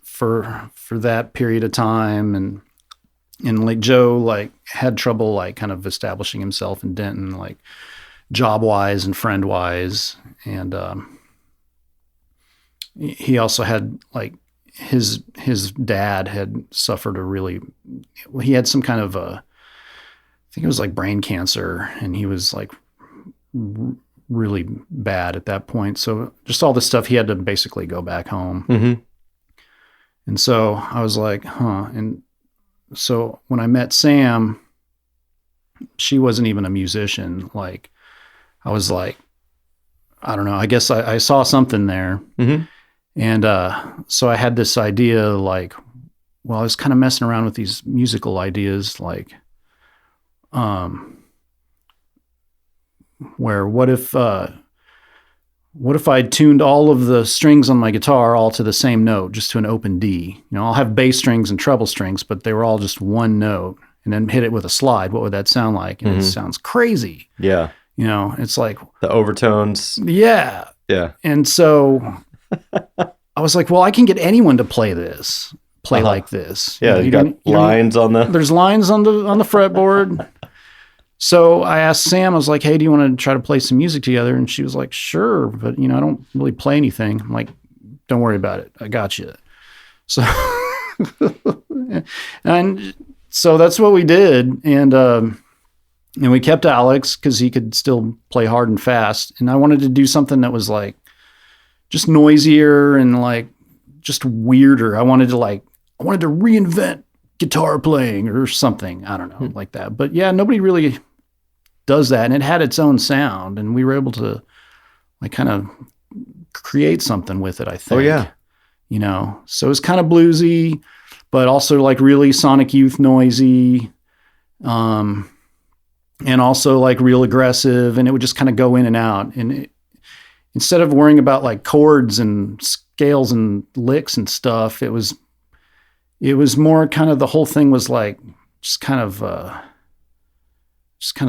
[SPEAKER 1] for that period of time, and like Joe like had trouble like kind of establishing himself in Denton, like job wise and friend wise, and he also had like his dad had suffered he had some kind of I think it was like brain cancer, and he was like really bad at that point. So just all this stuff, he had to basically go back home. Mm-hmm. And so I was like, huh. And so when I met Sam, she wasn't even a musician. Like, I was like, I don't know, I guess I saw something there. Mm-hmm. And so I had this idea, like, well, I was kind of messing around with these musical ideas, like, where what if I tuned all of the strings on my guitar all to the same note, just to an open D? I'll have bass strings and treble strings, but they were all just one note, and then hit it with a slide. What would that sound like? And it sounds crazy. Yeah. It's like
[SPEAKER 2] the overtones.
[SPEAKER 1] Yeah. Yeah. And so I was like, well, I can get anyone to play like this.
[SPEAKER 2] Yeah, you got lines on the...
[SPEAKER 1] There's lines on the fretboard. So I asked Sam, I was like, hey, do you want to try to play some music together? And she was like, sure, but I don't really play anything. I'm like, don't worry about it. I got you. So, and so that's what we did. And we kept Alex because he could still play hard and fast. And I wanted to do something that was like just noisier and like just weirder. I wanted to reinvent guitar playing or something. I don't know, like that. But yeah, nobody really does that. And it had its own sound, and we were able to like kind of create something with it, I think. Oh yeah. So it's kind of bluesy, but also like really Sonic Youth noisy. And also like real aggressive, and it would just kind of go in and out. And instead of worrying about like chords and scales and licks and stuff, it was more kind of, the whole thing was like just kind of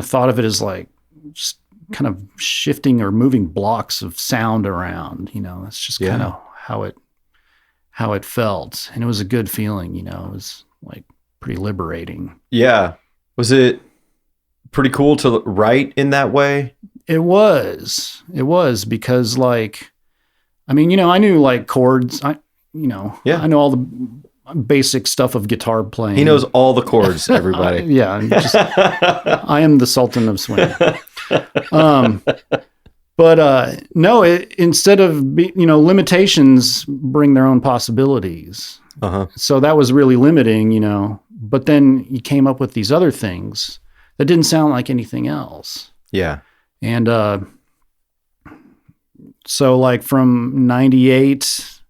[SPEAKER 1] thought of it as like just kind of shifting or moving blocks of sound around. That's just kind of how it felt, and it was a good feeling. It was like pretty liberating. Yeah.
[SPEAKER 2] Was it pretty cool to write in that way?
[SPEAKER 1] It was because like, I mean, I knew like chords. I know all the basic stuff of guitar playing.
[SPEAKER 2] He knows all the chords, everybody.
[SPEAKER 1] I am the Sultan of Swing. But no, instead of limitations bring their own possibilities. Uh-huh. So that was really limiting, but then you came up with these other things that didn't sound like anything else. Yeah. And so like from 98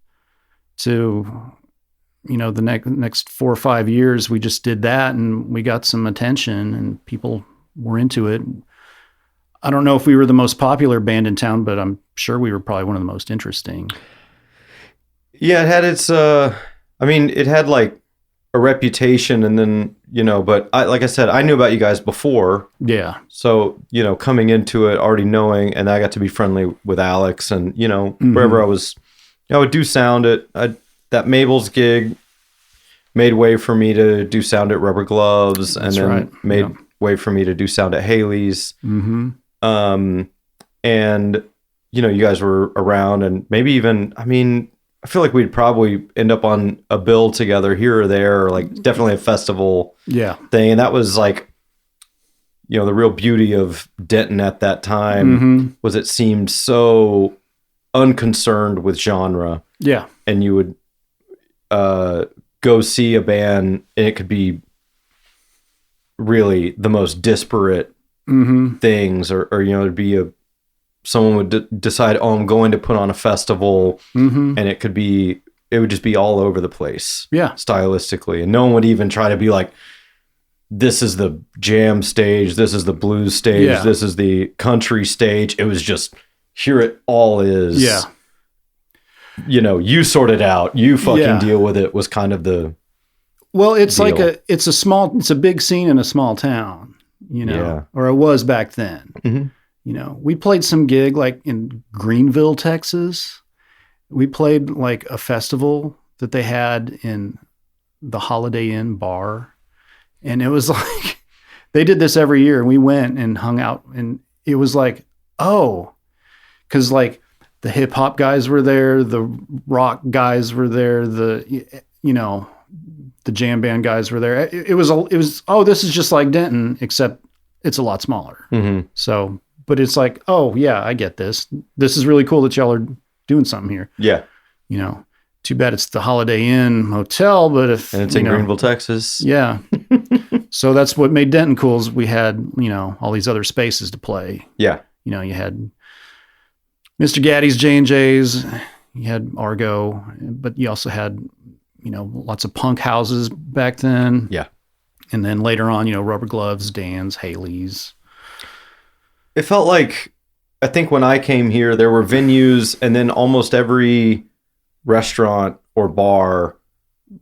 [SPEAKER 1] to the next 4 or 5 years, we just did that, and we got some attention, and people were into it. I don't know if we were the most popular band in town, but I'm sure we were probably one of the most interesting.
[SPEAKER 2] Yeah, it had its, it had like a reputation, and then, but like I said, I knew about you guys before.
[SPEAKER 1] Yeah.
[SPEAKER 2] So, coming into it, already knowing, and I got to be friendly with Alex, and, wherever I would do sound that Mabel's gig made way for me to do sound at Rubber Gloves, and then made way for me to do sound at Haley's.
[SPEAKER 1] Mm-hmm.
[SPEAKER 2] And, you guys were around, and maybe even, I feel like we'd probably end up on a bill together here or there, or like definitely a festival thing. And that was like, the real beauty of Denton at that time was it seemed so unconcerned with genre.
[SPEAKER 1] Yeah.
[SPEAKER 2] And you would go see a band, and it could be really the most disparate things, or it'd be someone would decide, I'm going to put on a festival, and it would just be all over the place, stylistically, and no one would even try to be like, this is the jam stage, this is the blues stage, this is the country stage. It was just, here it all is.
[SPEAKER 1] Yeah.
[SPEAKER 2] You sort it out, you fucking deal with it, was kind of the
[SPEAKER 1] it's
[SPEAKER 2] deal.
[SPEAKER 1] Like it's a big scene in a small town, or it was back then. We played some gig like in Greenville, Texas. We played like a festival that they had in the Holiday Inn bar. And it was like, they did this every year, and we went and hung out, and it was like, cause like the hip hop guys were there, the rock guys were there, the jam band guys were there. It was, this is just like Denton, except it's a lot smaller. So, but it's like, I get this. This is really cool that y'all are doing something here.
[SPEAKER 2] Yeah.
[SPEAKER 1] Too bad it's the Holiday Inn Hotel, but if...
[SPEAKER 2] And it's in Greenville, Texas.
[SPEAKER 1] Yeah. So that's what made Denton cool, is we had, all these other spaces to play.
[SPEAKER 2] Yeah.
[SPEAKER 1] You had Mr. Gaddy's, J&J's, you had Argo, but you also had, lots of punk houses back then.
[SPEAKER 2] Yeah.
[SPEAKER 1] And then later on, Rubber Gloves, Dan's, Haley's.
[SPEAKER 2] It felt like, I think when I came here, there were venues, and then almost every restaurant or bar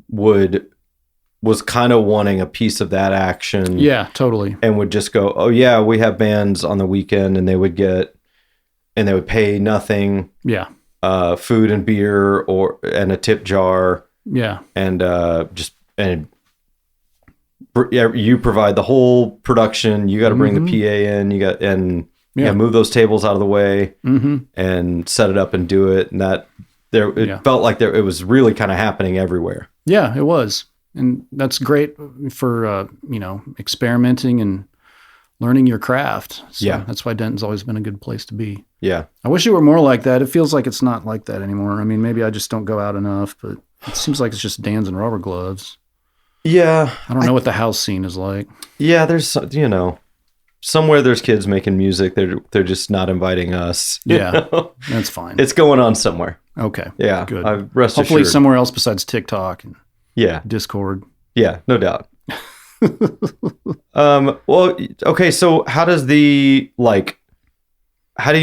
[SPEAKER 2] was kind of wanting a piece of that action.
[SPEAKER 1] Yeah, totally.
[SPEAKER 2] And would just go, oh yeah, we have bands on the weekend, and they would pay nothing.
[SPEAKER 1] Yeah.
[SPEAKER 2] Food and beer and a tip jar.
[SPEAKER 1] Yeah.
[SPEAKER 2] And you provide the whole production. You got to bring the PA in. Move those tables out of the way and set it up and do it. And it felt like it was really kind of happening everywhere.
[SPEAKER 1] Yeah, it was. And that's great for, experimenting and learning your craft. So that's why Denton's always been a good place to be.
[SPEAKER 2] Yeah.
[SPEAKER 1] I wish it were more like that. It feels like it's not like that anymore. Maybe I just don't go out enough, but it seems like it's just Dan's and Rubber Gloves.
[SPEAKER 2] Yeah.
[SPEAKER 1] I don't know what the house scene is like.
[SPEAKER 2] Yeah, there's, somewhere there's kids making music. They're just not inviting us.
[SPEAKER 1] Yeah, that's fine.
[SPEAKER 2] It's going on somewhere.
[SPEAKER 1] Okay.
[SPEAKER 2] Yeah.
[SPEAKER 1] Good.
[SPEAKER 2] Hopefully
[SPEAKER 1] somewhere else besides TikTok and Discord.
[SPEAKER 2] Yeah, no doubt. Well, okay. So how do you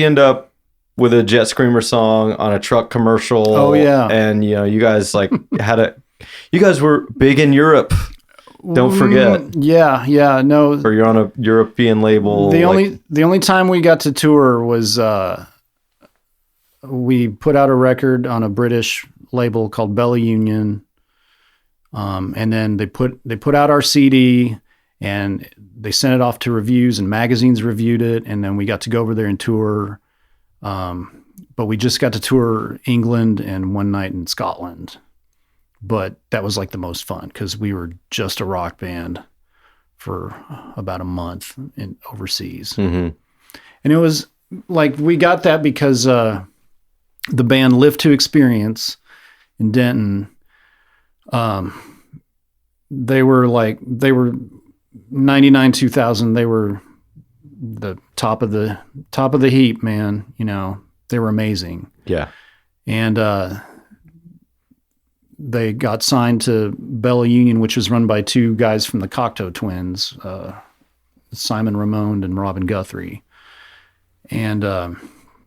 [SPEAKER 2] end up with a Jet Screamer song on a truck commercial?
[SPEAKER 1] Oh yeah.
[SPEAKER 2] And you guys you guys were big in Europe. Don't forget.
[SPEAKER 1] Yeah, no.
[SPEAKER 2] Or you're on a European label.
[SPEAKER 1] The only time we got to tour was we put out a record on a British label called Bella Union, and then they put out our CD, and they sent it off to reviews, and magazines reviewed it, and then we got to go over there and tour. But we just got to tour England and one night in Scotland. But that was like the most fun because we were just a rock band for about a month overseas. And it was like, we got that because the band Live to Experience in Denton, they were 99 2000. They were the top of the heap, man. They were amazing.
[SPEAKER 2] Yeah.
[SPEAKER 1] And they got signed to Bella Union, which was run by two guys from the Cocteau Twins, Simon Ramone and Robin Guthrie. and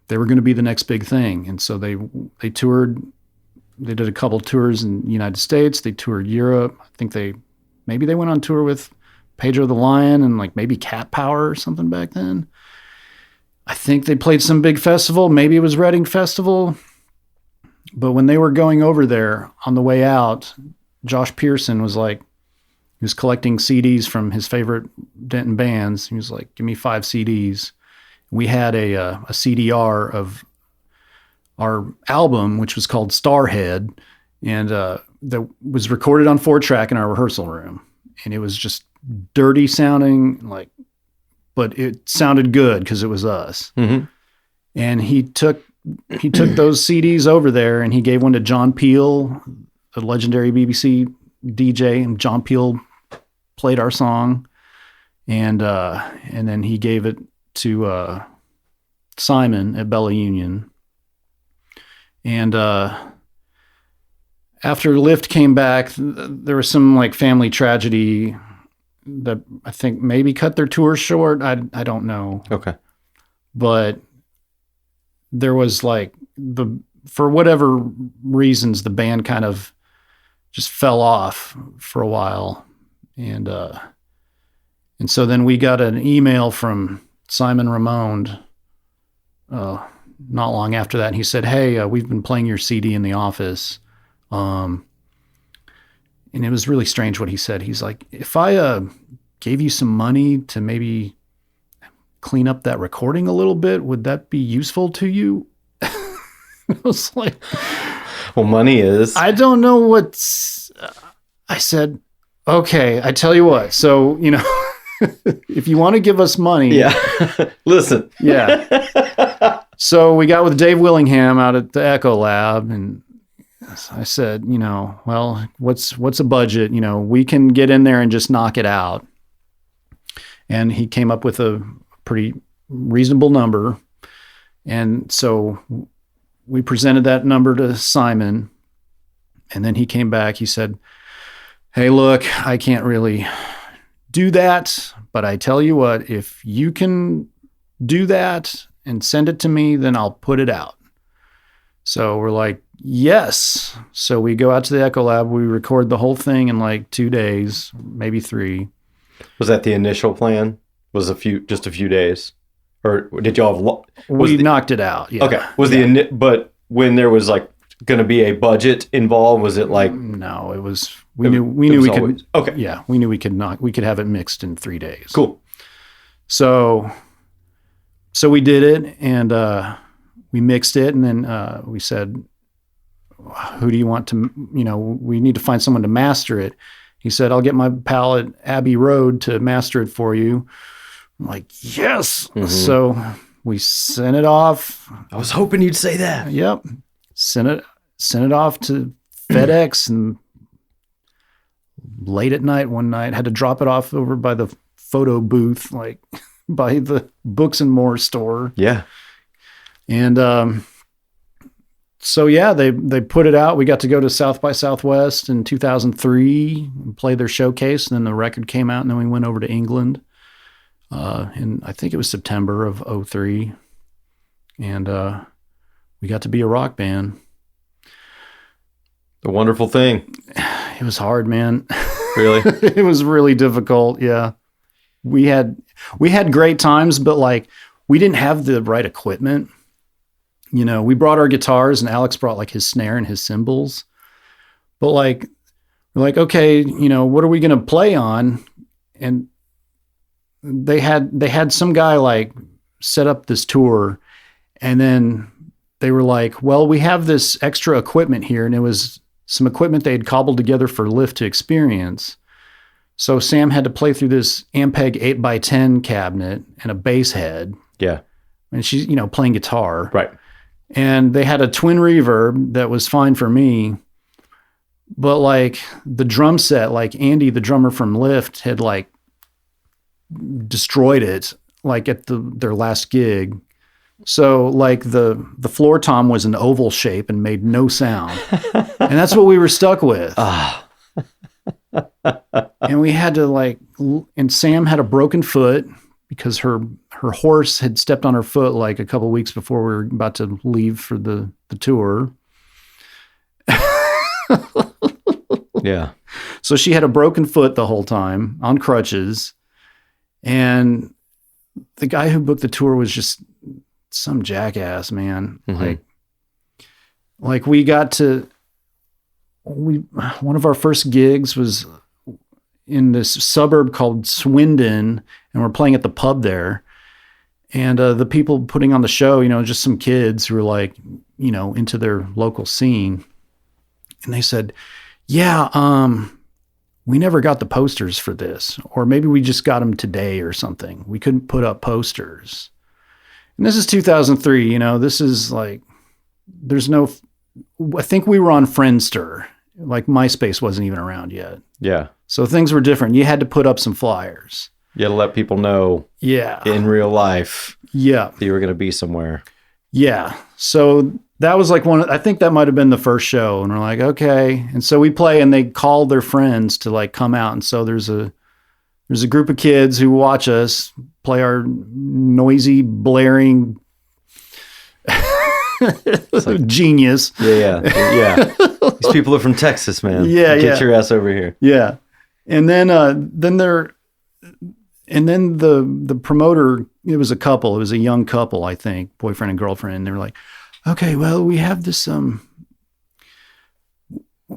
[SPEAKER 1] they were going to be the next big thing. And so they toured. They did a couple tours in the United States. They toured Europe. I think maybe they went on tour with Pedro the Lion and like maybe Cat Power or something back then. I think they played some big festival. Maybe it was Reading Festival. But when they were going over there on the way out, Josh Pearson was like, he was collecting CDs from his favorite Denton bands. He was like, give me 5 CDs. We had a CDR of our album, which was called Starhead, and that was recorded on 4-track in our rehearsal room. And it was just dirty sounding, like, but it sounded good because it was us. Mm-hmm. And he took those CDs over there and he gave one to John Peel, the legendary BBC DJ, and John Peel played our song. And then he gave it to Simon at Bella Union. And after Lift came back, there was some like family tragedy that I think maybe cut their tour short. I don't know.
[SPEAKER 2] Okay.
[SPEAKER 1] But there was like for whatever reasons, the band kind of just fell off for a while. And so then we got an email from Simon Ramond, not long after that. And he said, hey, we've been playing your CD in the office. And it was really strange what he said. He's like, if I gave you some money to maybe clean up that recording a little bit, would that be useful to you? I was like,
[SPEAKER 2] well, money is.
[SPEAKER 1] I don't know what's. I said, okay, I tell you what. So, if you want to give us money.
[SPEAKER 2] Yeah. Listen.
[SPEAKER 1] Yeah. So we got with Dave Willingham out at the Echo Lab, and I said, well, what's a budget? We can get in there and just knock it out. And he came up with a pretty reasonable number. And so we presented that number to Simon, and then he came back. He said, hey, look, I can't really do that, but I tell you what, if you can do that and send it to me, then I'll put it out. So we're like, yes. So we go out to the Echo Lab. We record the whole thing in like 2 days, maybe 3.
[SPEAKER 2] Was that the initial plan? Was just a few days? Or did y'all have...
[SPEAKER 1] We knocked it out. Yeah.
[SPEAKER 2] Okay. But when there was like going to be a budget involved, was it like...
[SPEAKER 1] No, it was... We knew we could...
[SPEAKER 2] Always, okay.
[SPEAKER 1] Yeah, we knew we could have it mixed in 3 days.
[SPEAKER 2] Cool.
[SPEAKER 1] So we did it, and we mixed it, and then we said, who do you want to, we need to find someone to master it. He said, I'll get my pal at Abbey Road to master it for you. I'm like, yes. Mm-hmm. So we sent it off.
[SPEAKER 2] I was hoping you'd say that.
[SPEAKER 1] Yep. Sent it off to FedEx, and late at night one night had to drop it off over by the photo booth, like by the Books and More store.
[SPEAKER 2] Yeah.
[SPEAKER 1] And so yeah, they put it out. We got to go to South by Southwest in 2003 and play their showcase. And then the record came out, and then we went over to England in, I think it was September of 2003. And we got to be a rock band.
[SPEAKER 2] A wonderful thing.
[SPEAKER 1] It was hard, man.
[SPEAKER 2] Really?
[SPEAKER 1] It was really difficult. Yeah. We had great times, but like we didn't have the right equipment. We brought our guitars, and Alex brought like his snare and his cymbals, but like, we're like, okay, what are we going to play on? And they had some guy like set up this tour, and then they were like, well, we have this extra equipment here. And it was some equipment they had cobbled together for Lift to Experience. So Sam had to play through this Ampeg 8x10 cabinet and a bass head.
[SPEAKER 2] Yeah.
[SPEAKER 1] And she's, playing guitar.
[SPEAKER 2] Right.
[SPEAKER 1] And they had a twin reverb that was fine for me. But like the drum set, like Andy, the drummer from Lift, had like destroyed it like at their last gig. So like the floor tom was an oval shape and made no sound. And that's what we were stuck with. And we had to and Sam had a broken foot because her horse had stepped on her foot like a couple weeks before we were about to leave for the tour.
[SPEAKER 2] Yeah.
[SPEAKER 1] So she had a broken foot the whole time on crutches. And the guy who booked the tour was just some jackass, man.
[SPEAKER 2] Mm-hmm.
[SPEAKER 1] Like one of our first gigs was in this suburb called Swindon, and we're playing at the pub there. And the people putting on the show, just some kids who were like, into their local scene. And they said, yeah, we never got the posters for this, or maybe we just got them today or something. We couldn't put up posters. And this is 2003, this is like, I think we were on Friendster. Like MySpace wasn't even around yet.
[SPEAKER 2] Yeah.
[SPEAKER 1] So things were different. You had to put up some flyers.
[SPEAKER 2] You had to let people know.
[SPEAKER 1] Yeah.
[SPEAKER 2] In real life.
[SPEAKER 1] Yeah.
[SPEAKER 2] That you were going to be somewhere.
[SPEAKER 1] Yeah. So that was like I think that might've been the first show, and we're like, okay. And so we play, and they call their friends to like come out. And so there's a group of kids who watch us play our noisy, blaring like, genius.
[SPEAKER 2] Yeah. These people are from Texas, man.
[SPEAKER 1] Yeah.
[SPEAKER 2] Get your ass over here.
[SPEAKER 1] Yeah. And then the promoter, it was a couple. It was a young couple, I think, boyfriend and girlfriend. And they were like, okay, well, we have this, we're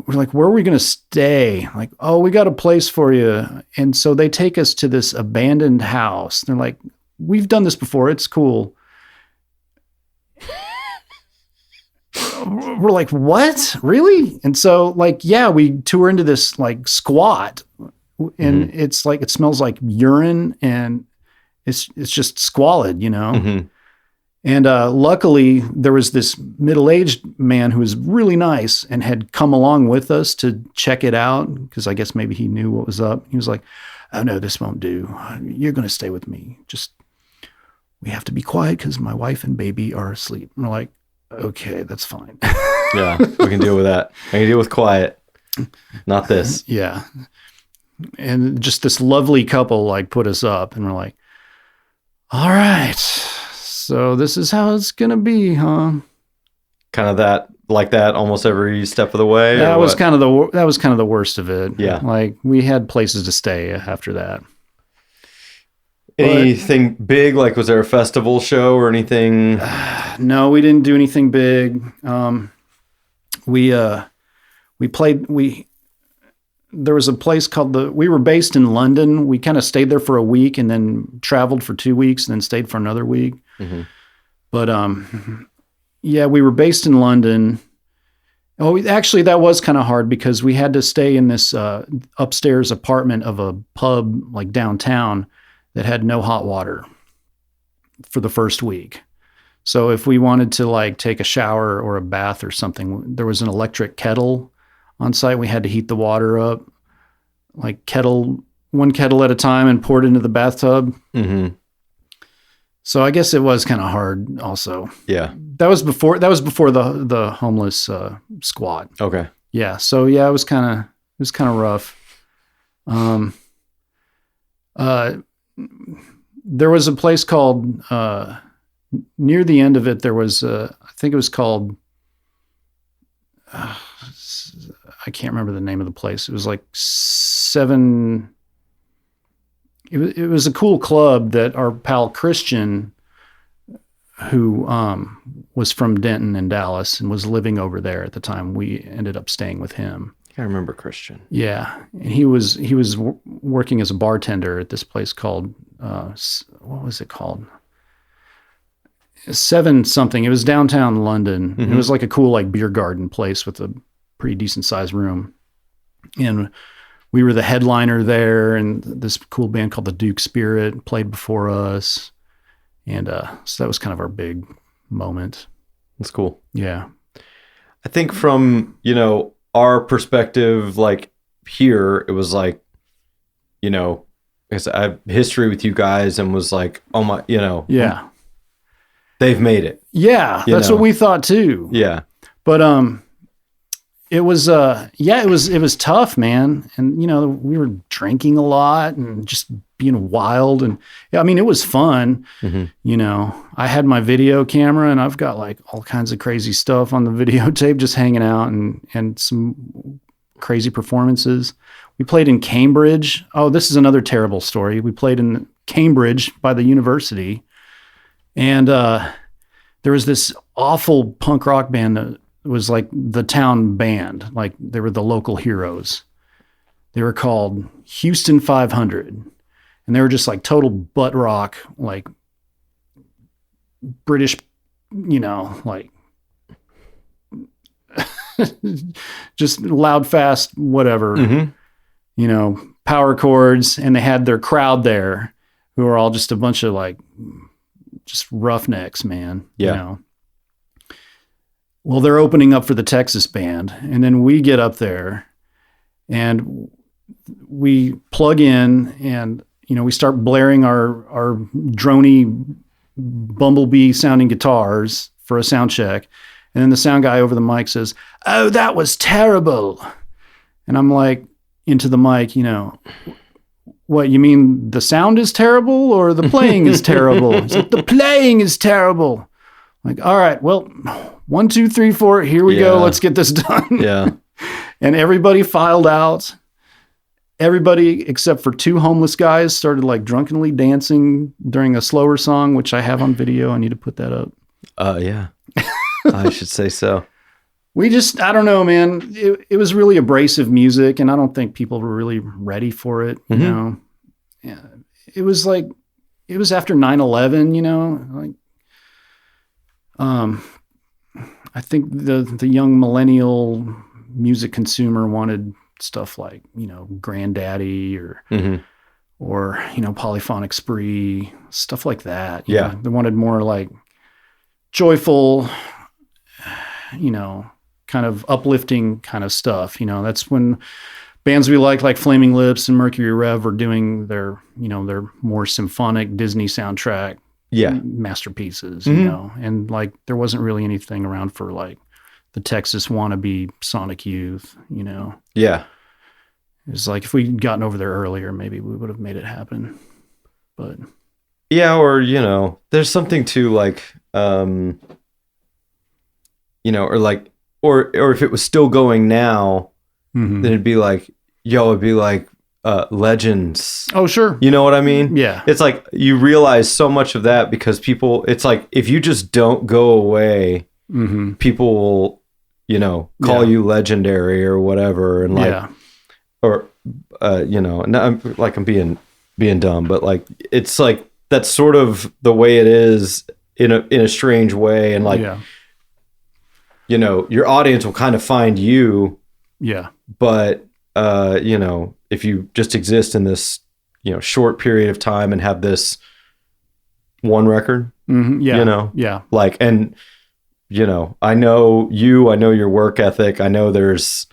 [SPEAKER 1] like, where are we going to stay? Like, oh, we got a place for you. And so they take us to this abandoned house. They're like, we've done this before. It's cool. We're like, what? Really? And so like, yeah, we tour into this like squat, and it's like, it smells like urine, and it's just squalid,
[SPEAKER 2] Mm-hmm.
[SPEAKER 1] And luckily there was this middle-aged man who was really nice and had come along with us to check it out, because I guess maybe he knew what was up. He was like, oh no, this won't do. You're going to stay with me. Just, we have to be quiet because my wife and baby are asleep. And we're like, okay, that's fine.
[SPEAKER 2] Yeah, we can deal with that. I can deal with quiet, not this.
[SPEAKER 1] Yeah. And just this lovely couple like put us up, and we're like, all right, so this is how it's going to be, huh?
[SPEAKER 2] Kind of that, like that almost every step of the way?
[SPEAKER 1] That was kind of the worst of it.
[SPEAKER 2] Yeah.
[SPEAKER 1] Like we had places to stay after that.
[SPEAKER 2] Anything big? Like, was there a festival show or anything?
[SPEAKER 1] No, we didn't do anything big. There was a place called we were based in London. We kind of stayed there for a week and then traveled for 2 weeks and then stayed for another week.
[SPEAKER 2] Mm-hmm.
[SPEAKER 1] But, yeah, we were based in London. Oh, actually that was kind of hard because we had to stay in this, upstairs apartment of a pub like downtown that had no hot water for the first week. So if we wanted to like take a shower or a bath or something, there was an electric kettle on site. We had to heat the water up, like one kettle at a time, and pour it into the bathtub.
[SPEAKER 2] Mm-hmm.
[SPEAKER 1] So I guess it was kind of hard also.
[SPEAKER 2] Yeah.
[SPEAKER 1] That was before the homeless squat.
[SPEAKER 2] Okay.
[SPEAKER 1] Yeah. So yeah, it was kind of rough. There was a place called, near the end of it, there was, I think it was called, I can't remember the name of the place. It was like it was a cool club that our pal Christian, who was from Denton in Dallas and was living over there at the time, we ended up staying with him.
[SPEAKER 2] I remember Christian.
[SPEAKER 1] Yeah. And he was working as a bartender at this place called, what was it called? 7 something. It was downtown London. Mm-hmm. It was like a cool like beer garden place with a pretty decent sized room. And we were the headliner there, and this cool band called the Duke Spirit played before us. And so that was kind of our big moment.
[SPEAKER 2] That's cool.
[SPEAKER 1] Yeah.
[SPEAKER 2] I think from, our perspective, like here, it was like, because I have history with you guys and was like, oh my,
[SPEAKER 1] yeah,
[SPEAKER 2] they've made it.
[SPEAKER 1] Yeah. That's what we thought too.
[SPEAKER 2] Yeah.
[SPEAKER 1] But, it was, it was tough, man. And, we were drinking a lot and just being wild. And yeah, I mean, it was fun. You know, I had my video camera and I've got like all kinds of crazy stuff on the videotape, just hanging out and some crazy performances. We played in Cambridge. Oh, this is another terrible story. We played in Cambridge by the university. And there was this awful punk rock band that was like the town band. Like they were the local heroes. They were called Houston 500. And they were just like total butt rock, like British, you know, like just loud, fast, whatever, you know, power chords. And they had their crowd there who are all just a bunch of like, just roughnecks, man.
[SPEAKER 2] Yeah.
[SPEAKER 1] You know? Well, they're opening up for the Texas band. And then we get up there and we plug in and, you know, we start blaring our droney bumblebee sounding guitars for a sound check. And then the sound guy over the mic says, "Oh, that was terrible." And I'm like, into the mic, you know, "What, you mean the sound is terrible or the playing is terrible?" He's like, "The playing is terrible." I'm like, all right, well, 1, 2, 3, 4, here we go. Let's get this done.
[SPEAKER 2] Yeah.
[SPEAKER 1] And everybody filed out. Everybody except for 2 homeless guys started like drunkenly dancing during a slower song, which I have on video. I need to put that up.
[SPEAKER 2] Yeah. I should say so.
[SPEAKER 1] We just, I don't know, man. It was really abrasive music, and I don't think people were really ready for it. You know, yeah, it was like, it was after 9/11. You know, like, I think the young millennial music consumer wanted stuff like, you know, Granddaddy or you know, Polyphonic Spree, stuff like that. You know, they wanted more like joyful, you know, kind of uplifting kind of stuff. You know, that's when bands we like Flaming Lips and Mercury Rev were doing their, you know, their more symphonic Disney soundtrack masterpieces, you know, and like there wasn't really anything around for like the Texas wannabe Sonic Youth, you know. Yeah. It was like if we'd gotten over there earlier, maybe we would have made it happen. But
[SPEAKER 2] yeah, or, you know, there's something to like, you know, or like, or if it was still going now, then it'd be like, it'd be like Legends. Oh, sure. You know what I mean? Yeah. It's like you realize so much of that because people, it's like if you just don't go away, people will, you know, call you legendary or whatever. And like, or, you know, I'm being dumb, but like, it's like, that's sort of the way it is in a strange way. And like, you know, your audience will kind of find you. Yeah. But, you know, if you just exist in this, you know, short period of time and have this one record, you know, like, and, you know, I know your work ethic. I know there's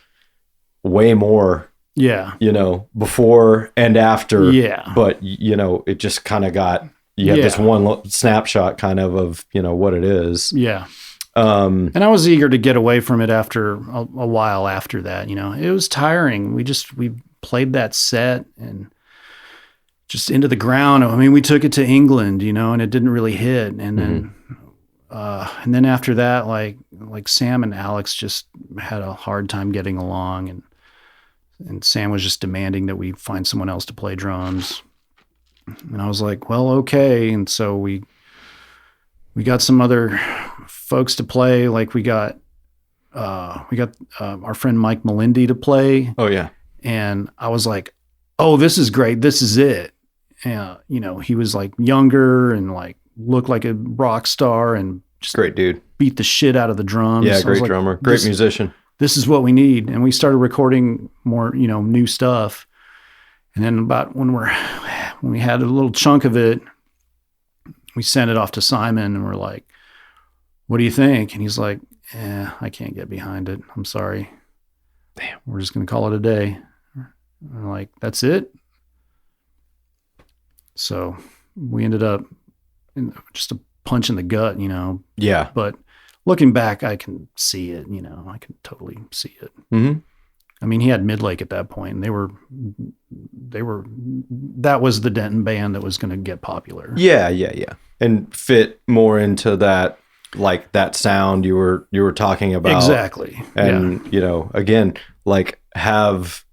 [SPEAKER 2] way more, you know, before and after, but, you know, it just kind of got, you have this one snapshot kind of, you know, what it is. Yeah. And I was eager to get away from it after a while after that, you know. It was tiring. We played that set and just into the ground. I mean, we took it to England, you know, and it didn't really hit. And then after that, like Sam and Alex just had a hard time getting along, and Sam was just demanding that we find someone else to play drums. And I was like, well, okay. And so we got some other folks to play. Like we got our friend Mike Melindy to play. Oh yeah. And I was like, oh, this is great. This is it. And, you know, he was like younger and like looked like a rock star and just great dude, beat the shit out of the drums. Yeah. Great drummer, great musician. This is what we need. And we started recording more, you know, new stuff. And then about when we had a little chunk of it, we sent it off to Simon and we're like, what do you think? And he's like, I can't get behind it. I'm sorry. Damn. We're just going to call it a day. And I'm like, that's it? So we ended up in just a punch in the gut, you know? Yeah. But looking back, I can see it, you know, I can totally see it.
[SPEAKER 1] I mean, he had Midlake at that point, and that was the Denton band that was going to get popular.
[SPEAKER 2] Yeah. And fit more into that, like that sound you were talking about.
[SPEAKER 1] Exactly.
[SPEAKER 2] And, again, like have,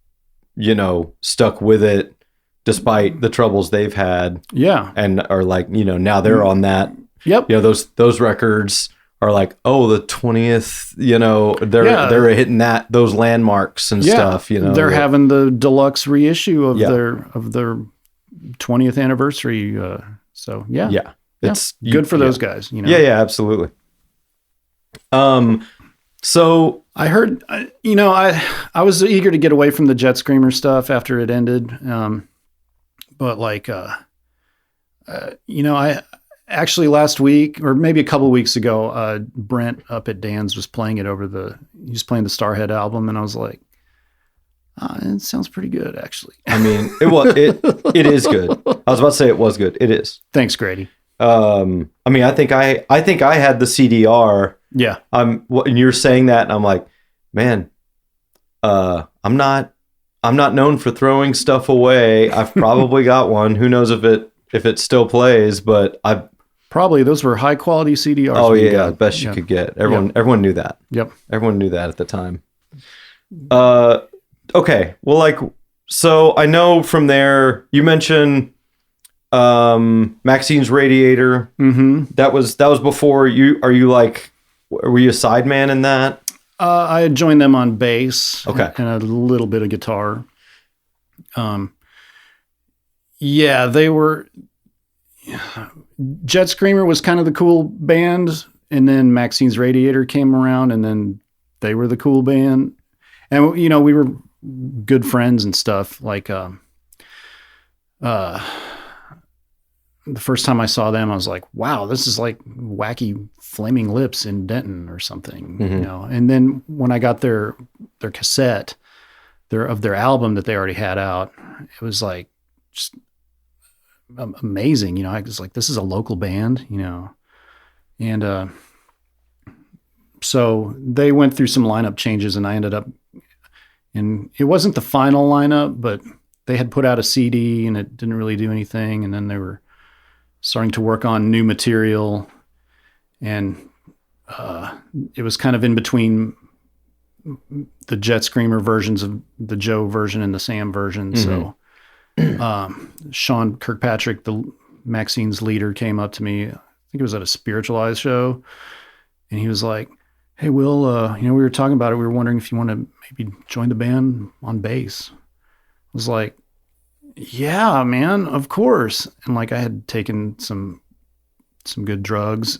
[SPEAKER 2] stuck with it despite the troubles they've had.
[SPEAKER 1] Yeah.
[SPEAKER 2] And are like, now they're on that.
[SPEAKER 1] Yep.
[SPEAKER 2] Those records are like, oh, the 20th, they're hitting those landmarks and stuff,
[SPEAKER 1] They're having the deluxe reissue of their 20th anniversary. So yeah.
[SPEAKER 2] Yeah. It's
[SPEAKER 1] good for those guys,
[SPEAKER 2] Yeah, absolutely. So
[SPEAKER 1] I heard, I was eager to get away from the Jet Screamer stuff after it ended. But like, I actually last week or maybe a couple of weeks ago, Brent up at Dan's was playing it he was playing the Starhead album. And I was like, it sounds pretty good, actually.
[SPEAKER 2] I mean, it is good. I was about to say it was good. It is.
[SPEAKER 1] Thanks, Grady.
[SPEAKER 2] I mean, I think I had the CDR.
[SPEAKER 1] Yeah.
[SPEAKER 2] And you're saying that, and I'm like, man, I'm not known for throwing stuff away. I've probably got one. Who knows if it still plays, but
[SPEAKER 1] probably those were high quality CDRs.
[SPEAKER 2] Oh yeah, the best you could get. Everyone knew that.
[SPEAKER 1] Yep. Everyone
[SPEAKER 2] knew that at the time. Okay. Well, so I know from there you mentioned Maxine's Radiator.
[SPEAKER 1] Mm-hmm.
[SPEAKER 2] That was before you. Were you a sideman in that?
[SPEAKER 1] I had joined them on bass.
[SPEAKER 2] Okay.
[SPEAKER 1] And a little bit of guitar. Yeah, they were. Jet Screamer was kind of the cool band, and then Maxine's Radiator came around, and then they were the cool band, and we were good friends and stuff. Like, the first time I saw them, I was like, wow, this is like Wacky Flaming Lips in Denton or something,
[SPEAKER 2] Mm-hmm.
[SPEAKER 1] And then when I got their cassette, of their album that they already had out, it was like just amazing. I was like, this is a local band, and so they went through some lineup changes, and I ended up, and it wasn't the final lineup, but they had put out a CD and it didn't really do anything. And then they were starting to work on new material, and it was kind of in between the Jet Screamer versions of the Joe version and the Sam version.
[SPEAKER 2] Mm-hmm.
[SPEAKER 1] So Sean Kirkpatrick, the Maxine's leader, came up to me. I think it was at a Spiritualized show, and he was like, hey, Will, we were talking about it. We were wondering if you want to maybe join the band on bass. I was like, yeah, man, of course. And like I had taken some good drugs.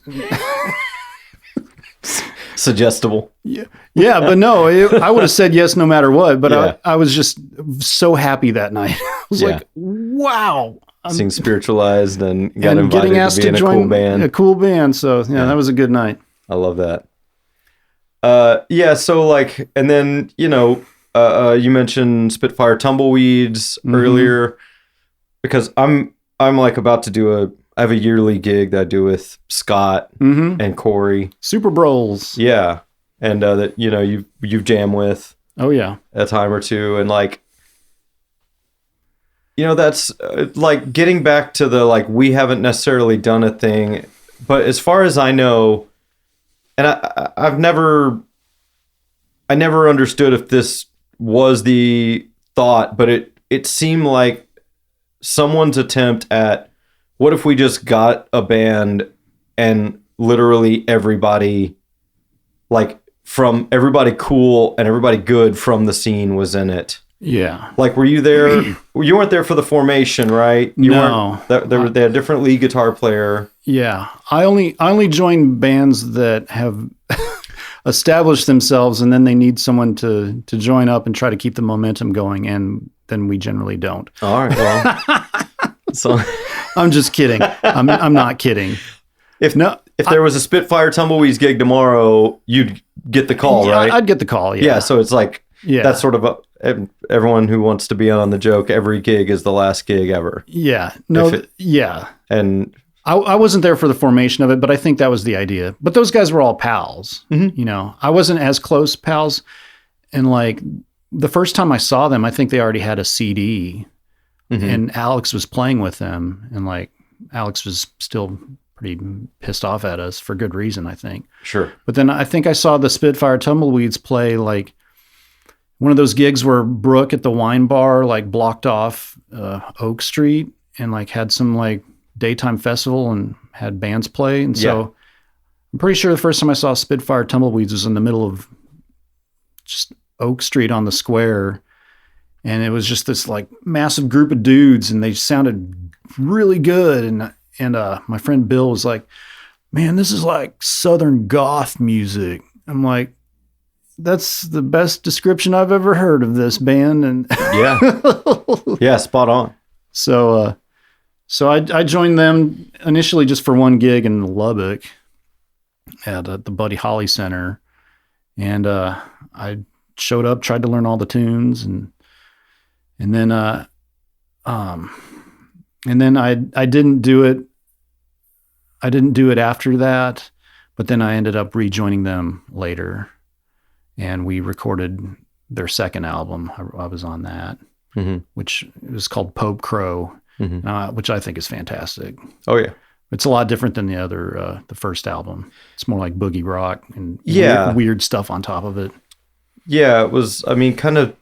[SPEAKER 2] Suggestible.
[SPEAKER 1] Yeah, but no, I would have said yes no matter what. But I was just so happy that night. I was like, wow.
[SPEAKER 2] Seeing Spiritualized and got invited
[SPEAKER 1] getting asked
[SPEAKER 2] to be in
[SPEAKER 1] to join
[SPEAKER 2] a cool band.
[SPEAKER 1] So that was a good night.
[SPEAKER 2] I love that. So like, and then, you mentioned Spitfire Tumbleweeds earlier, because I'm like about to do I have a yearly gig that I do with Scott and Corey.
[SPEAKER 1] Super Brawls.
[SPEAKER 2] Yeah. And that, you've jammed with.
[SPEAKER 1] Oh yeah.
[SPEAKER 2] A time or two. And like, that's like getting back to the, like, we haven't necessarily done a thing, but as far as I know, and I never understood if this was the thought, but it seemed like someone's attempt at, what if we just got a band and literally everybody, like, from everybody cool and everybody good from the scene was in it.
[SPEAKER 1] Yeah.
[SPEAKER 2] Like, were you there? You weren't there for the formation, right?
[SPEAKER 1] No.
[SPEAKER 2] They had a different lead guitar player.
[SPEAKER 1] Yeah. I only join bands that have established themselves, and then they need someone to join up and try to keep the momentum going, and then we generally don't.
[SPEAKER 2] All right. Well, so
[SPEAKER 1] I'm just kidding. I'm not kidding.
[SPEAKER 2] If there was a Spitfire Tumbleweeds gig tomorrow, you'd get the call, right?
[SPEAKER 1] I'd get the call. Yeah.
[SPEAKER 2] Yeah. So it's like, that's sort of everyone who wants to be on the joke. Every gig is the last gig ever.
[SPEAKER 1] Yeah. No. Yeah.
[SPEAKER 2] And
[SPEAKER 1] I wasn't there for the formation of it, but I think that was the idea. But those guys were all pals. I wasn't as close pals, and like the first time I saw them, I think they already had a CD, and Alex was playing with them, and like Alex was still pretty pissed off at us for good reason, I think.
[SPEAKER 2] Sure.
[SPEAKER 1] But then I think I saw the Spitfire Tumbleweeds play like one of those gigs where Brooke at the wine bar like blocked off Oak Street and like had some like daytime festival and had bands play. And so I'm pretty sure the first time I saw Spitfire Tumbleweeds was in the middle of just Oak Street on the square. And it was just this like massive group of dudes, and they sounded really good. And my friend Bill was like, "Man, this is like Southern goth music." I'm like, "That's the best description I've ever heard of this band." And
[SPEAKER 2] yeah, spot on.
[SPEAKER 1] So I joined them initially just for one gig in Lubbock at the Buddy Holly Center, and I showed up, tried to learn all the tunes, and then I didn't do it. I didn't do it after that, but then I ended up rejoining them later, and we recorded their second album. I was on that, which was called Pope Crow, which I think is fantastic.
[SPEAKER 2] Oh yeah.
[SPEAKER 1] It's a lot different than the first album. It's more like boogie rock and weird stuff on top of it.
[SPEAKER 2] Yeah, it was, I mean, kind of,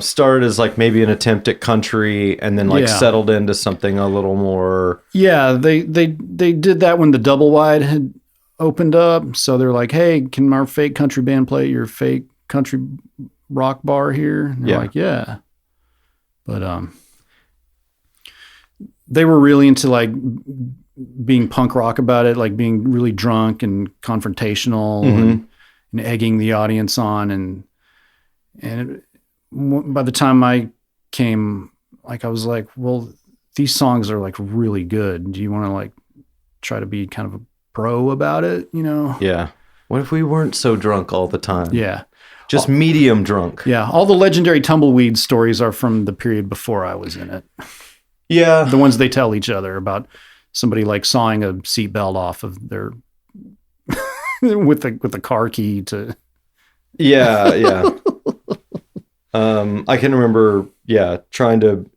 [SPEAKER 2] started as like maybe an attempt at country and then like settled into something a little more.
[SPEAKER 1] Yeah, they did that when the Double Wide had opened up. So they're like, "Hey, can our fake country band play at your fake country rock bar here?" And they're like, "Yeah." But they were really into like being punk rock about it, like being really drunk and confrontational and egging the audience on. And by the time I came, like, I was like, well, these songs are like really good. Do you want to like try to be kind of a pro about it?
[SPEAKER 2] Yeah. What if we weren't so drunk all the time?
[SPEAKER 1] Yeah.
[SPEAKER 2] Just medium drunk.
[SPEAKER 1] Yeah. All the legendary Tumbleweed stories are from the period before I was in it.
[SPEAKER 2] Yeah.
[SPEAKER 1] The ones they tell each other about somebody like sawing a seatbelt off of their with the car key to.
[SPEAKER 2] Yeah. I can remember, trying to,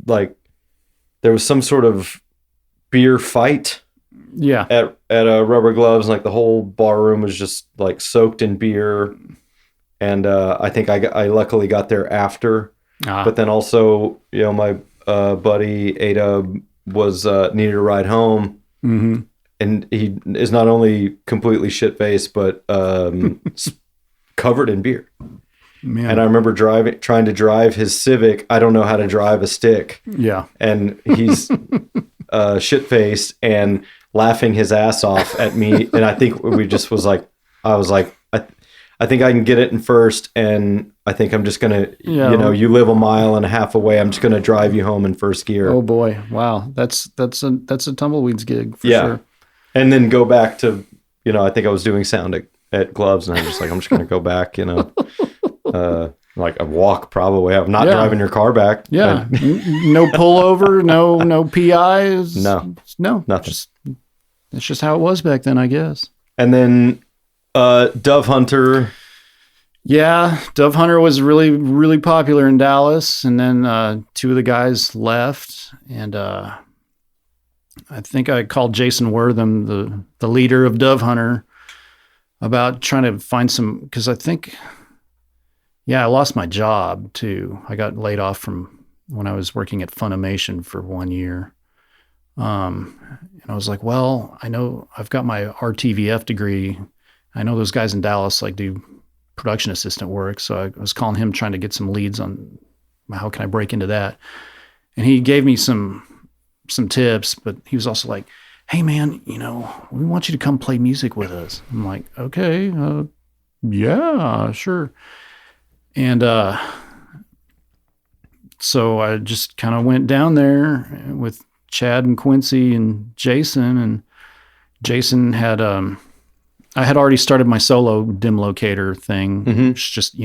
[SPEAKER 2] like, there was some sort of beer fight.
[SPEAKER 1] Yeah.
[SPEAKER 2] At Rubber Gloves, like the whole bar room was just like soaked in beer, and I think I luckily got there after. But then also, my buddy Ada was needed a ride home, and he is not only completely shit faced, but covered in beer. Man. And I remember trying to drive his Civic. I don't know how to drive a stick.
[SPEAKER 1] Yeah.
[SPEAKER 2] And he's shit-faced and laughing his ass off at me. And I think we just was like, I was like, I think I can get it in first. And I think I'm just going to, you live a mile and a half away. I'm just going to drive you home in first gear.
[SPEAKER 1] Oh boy. Wow. That's a Tumbleweeds gig for sure.
[SPEAKER 2] And then go back to, I think I was doing sound at Gloves, and I'm just like, I'm just going to go back, like a walk probably. I'm not driving your car back.
[SPEAKER 1] Yeah. No pullover, no PIs.
[SPEAKER 2] No, nothing.
[SPEAKER 1] That's just how it was back then, I guess.
[SPEAKER 2] And then Dove Hunter.
[SPEAKER 1] Yeah. Dove Hunter was really, really popular in Dallas. And then two of the guys left. And I think I called Jason Wortham, the leader of Dove Hunter, about trying to find some, because I think, I lost my job too. I got laid off from when I was working at Funimation for 1 year. And I was like, well, I know I've got my RTVF degree. I know those guys in Dallas like do production assistant work. So I was calling him, trying to get some leads on how can I break into that. And he gave me some tips, but he was also like, "Hey man, we want you to come play music with us." I'm like, "Okay, yeah, sure." And so I just kind of went down there with Chad and Quincy and Jason. And Jason had, I had already started my solo dim locator thing, which is just,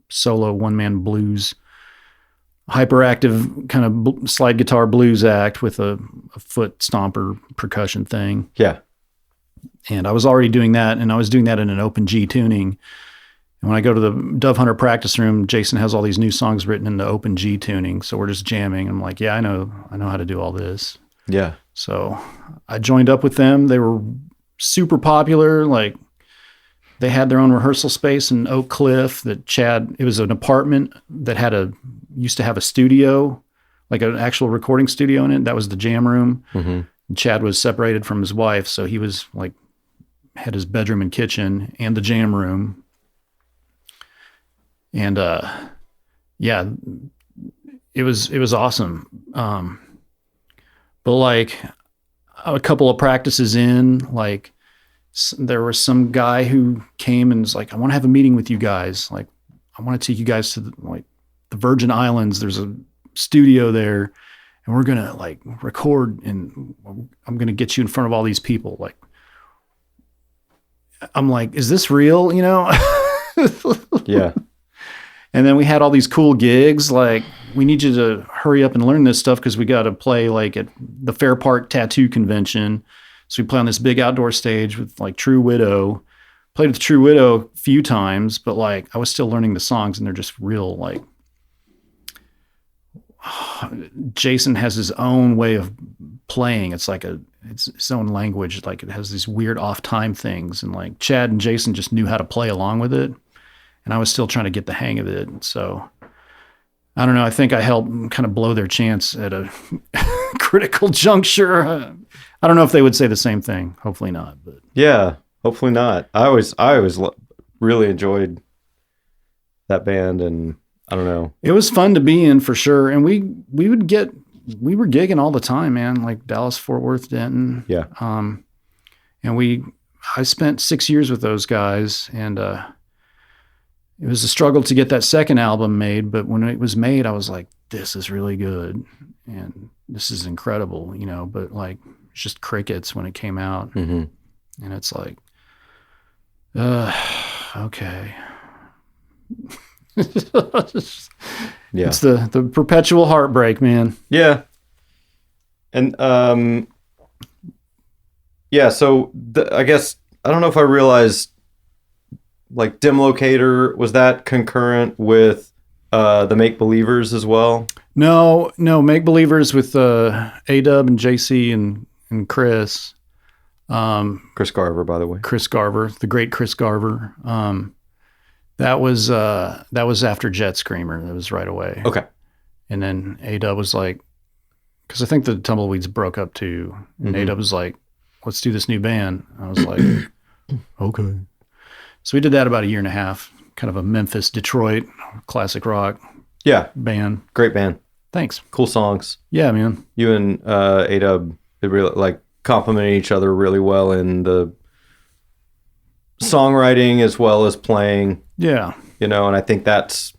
[SPEAKER 1] solo one-man blues, hyperactive kind of slide guitar blues act with a foot stomper percussion thing.
[SPEAKER 2] Yeah.
[SPEAKER 1] And I was already doing that, and I was doing that in an open G tuning. And when I go to the Dove Hunter practice room, Jason has all these new songs written in the open G tuning. So we're just jamming. I'm like, yeah, I know how to do all this.
[SPEAKER 2] Yeah.
[SPEAKER 1] So I joined up with them. They were super popular. Like, they had their own rehearsal space in Oak Cliff it was an apartment that used to have a studio, like an actual recording studio in it. That was the jam room.
[SPEAKER 2] Mm-hmm.
[SPEAKER 1] And Chad was separated from his wife. So he was like, had his bedroom and kitchen and the jam room. And, yeah, it was awesome. But like a couple of practices in, like, there was some guy who came and was like, I want to have a meeting with you guys. Like, I want to take you guys to the Virgin Islands. There's a studio there and we're going to like record and I'm going to get you in front of all these people. Like, I'm like, is this real? You know?
[SPEAKER 2] Yeah.
[SPEAKER 1] And then we had all these cool gigs. Like, we need you to hurry up and learn this stuff because we got to play like at the Fair Park Tattoo Convention. So we play on this big outdoor stage with like True Widow. Played with True Widow a few times, but like I was still learning the songs and they're just real like. Jason has his own way of playing. It's like it's his own language. Like, it has these weird off time things, and like Chad and Jason just knew how to play along with it. And I was still trying to get the hang of it. So I don't know. I think I helped kind of blow their chance at a critical juncture. I don't know if they would say the same thing. Hopefully not. But
[SPEAKER 2] yeah, hopefully not. I always really enjoyed that band, and I don't know. It
[SPEAKER 1] was fun to be in for sure. And we were gigging all the time, man. Like Dallas, Fort Worth, Denton.
[SPEAKER 2] Yeah.
[SPEAKER 1] And I spent 6 years with those guys, and it was a struggle to get that second album made, but when it was made, I was like, this is really good and this is incredible, you know, but like, it's just crickets when it came out.
[SPEAKER 2] Mm-hmm.
[SPEAKER 1] And it's like, okay.
[SPEAKER 2] Yeah.
[SPEAKER 1] It's the perpetual heartbreak, man.
[SPEAKER 2] Yeah. And, yeah, so I guess, I don't know if I realized, like, Dim Locator, was that concurrent with the Make Believers as well?
[SPEAKER 1] No, Make Believers with A-Dub and JC and Chris.
[SPEAKER 2] Chris Garver, by the way.
[SPEAKER 1] Chris Garver, the great Chris Garver. That was after Jet Screamer. That was right away.
[SPEAKER 2] Okay.
[SPEAKER 1] And then A-Dub was like, because I think the Tumbleweeds broke up too. And A-Dub was like, let's do this new band. I was like, okay. So we did that about a year and a half, kind of a Memphis, Detroit, classic rock band.
[SPEAKER 2] Great band.
[SPEAKER 1] Thanks.
[SPEAKER 2] Cool songs.
[SPEAKER 1] Yeah, man.
[SPEAKER 2] You and A-Dub, they really like complimented each other really well in the songwriting as well as playing.
[SPEAKER 1] Yeah.
[SPEAKER 2] You know, and I think that's,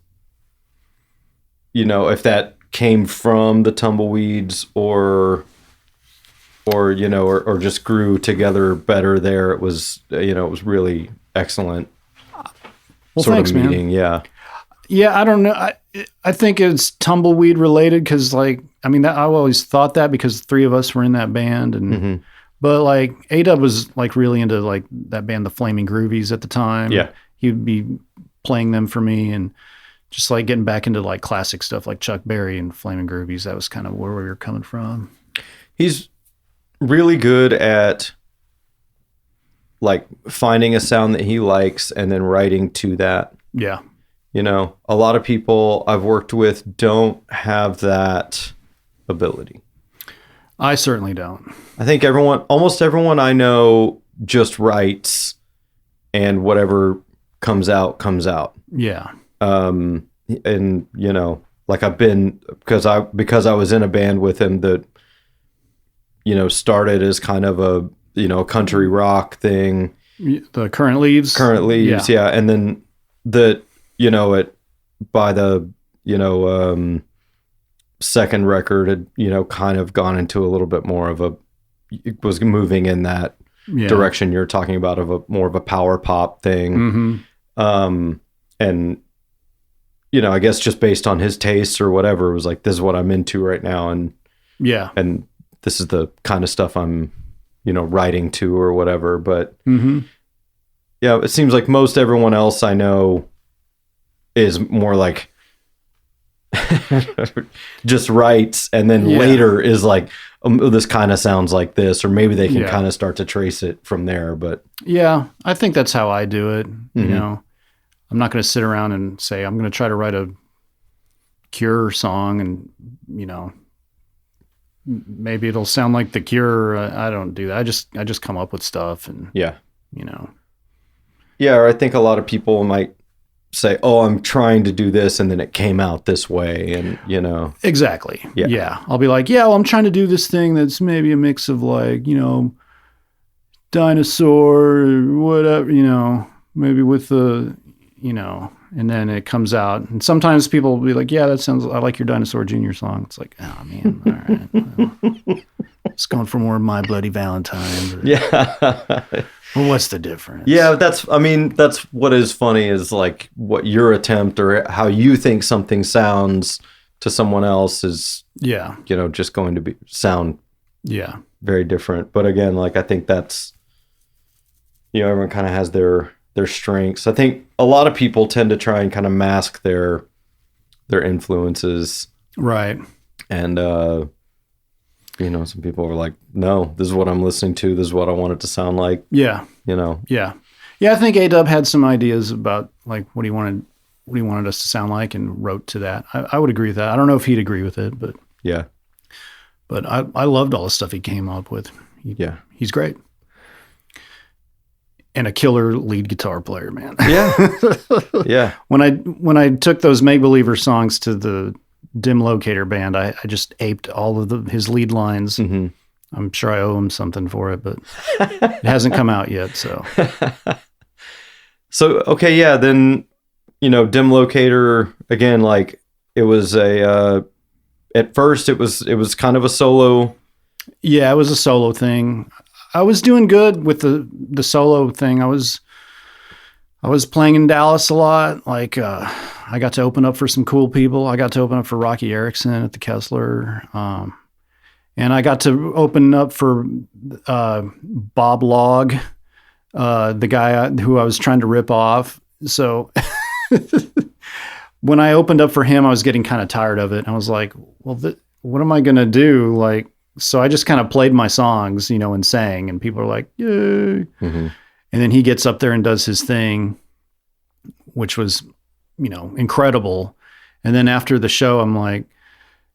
[SPEAKER 2] you know, if that came from the Tumbleweeds or you know, or just grew together better there, it was, you know, it was really excellent.
[SPEAKER 1] Well, thanks,
[SPEAKER 2] of meeting.
[SPEAKER 1] Man. Yeah, I don't know. I think it's Tumbleweed related because, like, I mean, I always thought that because three of us were in that band, and but like A-Dub was like really into like that band, the Flaming Groovies, at the time.
[SPEAKER 2] Yeah,
[SPEAKER 1] he'd be playing them for me, and just like getting back into like classic stuff like Chuck Berry and Flaming Groovies. That was kind of where we were coming from.
[SPEAKER 2] He's really good at like finding a sound that he likes and then writing to that.
[SPEAKER 1] Yeah.
[SPEAKER 2] You know, a lot of people I've worked with don't have that ability.
[SPEAKER 1] I certainly don't.
[SPEAKER 2] I think almost everyone I know just writes and whatever comes out.
[SPEAKER 1] Yeah.
[SPEAKER 2] And you know, like I've been, because I was in a band with him that, you know, started as kind of a, you know, country rock thing.
[SPEAKER 1] The Current Leaves.
[SPEAKER 2] Yeah. And then you know, by the, you know, second record had, you know, kind of gone into a little bit more of it was moving in that direction you're talking about, of more of a power pop thing. And, you know, I guess just based on his tastes or whatever, it was like, this is what I'm into right now. And this is the kind of stuff I'm, you know, writing to or whatever. But yeah, it seems like most everyone else I know is more like just writes, and then later is like, this kind of sounds like this, or maybe they can kind of start to trace it from there. But
[SPEAKER 1] yeah, I think that's how I do it. You know, I'm not going to sit around and say I'm going to try to write a Cure song, and you know, maybe it'll sound like the Cure. I don't do that. I just come up with stuff, and you know,
[SPEAKER 2] or I think a lot of people might say, oh, I'm trying to do this, and then it came out this way, and you know.
[SPEAKER 1] Exactly. Yeah. I'll be like, well, I'm trying to do this thing that's maybe a mix of like, you know, dinosaur or whatever, you know, maybe with the, you know, and then it comes out. And sometimes people will be like, yeah, I like your Dinosaur Jr. song. It's like, oh man, all right. Well, it's going for more My Bloody Valentine. Well, what's the difference?
[SPEAKER 2] Yeah, that's what is funny is like what your attempt or how you think something sounds to someone else is, you know, just going to sound very different. But again, like I think that's, you know, everyone kind of has their strengths. I think a lot of people tend to try and kind of mask their influences.
[SPEAKER 1] Right.
[SPEAKER 2] And, you know, some people are like, no, this is what I'm listening to. This is what I want it to sound like.
[SPEAKER 1] Yeah.
[SPEAKER 2] You know?
[SPEAKER 1] Yeah. Yeah. I think A-Dub had some ideas about like what he wanted us to sound like and wrote to that. I would agree with that. I don't know if he'd agree with it, but
[SPEAKER 2] yeah.
[SPEAKER 1] But I loved all the stuff he came up with. He's great. And a killer lead guitar player, man.
[SPEAKER 2] Yeah. Yeah.
[SPEAKER 1] When I took those Make Believer songs to the Dim Locator band, I just aped all of his lead lines. Mm-hmm. I'm sure I owe him something for it, but it hasn't come out yet. So,
[SPEAKER 2] okay. Yeah. Then, you know, Dim Locator again, like it was at first it was kind of a solo.
[SPEAKER 1] Yeah. It was a solo thing. I was doing good with the solo thing. I was playing in Dallas a lot. Like, I got to open up for some cool people. I got to open up for Rocky Erickson at the Kessler. And I got to open up for Bob Log, the guy who I was trying to rip off. So when I opened up for him, I was getting kind of tired of it. I was like, well, what am I going to do? Like, so I just kind of played my songs, you know, and sang, and people are like, yay. Mm-hmm. And then he gets up there and does his thing, which was, you know, incredible. And then after the show, I'm like,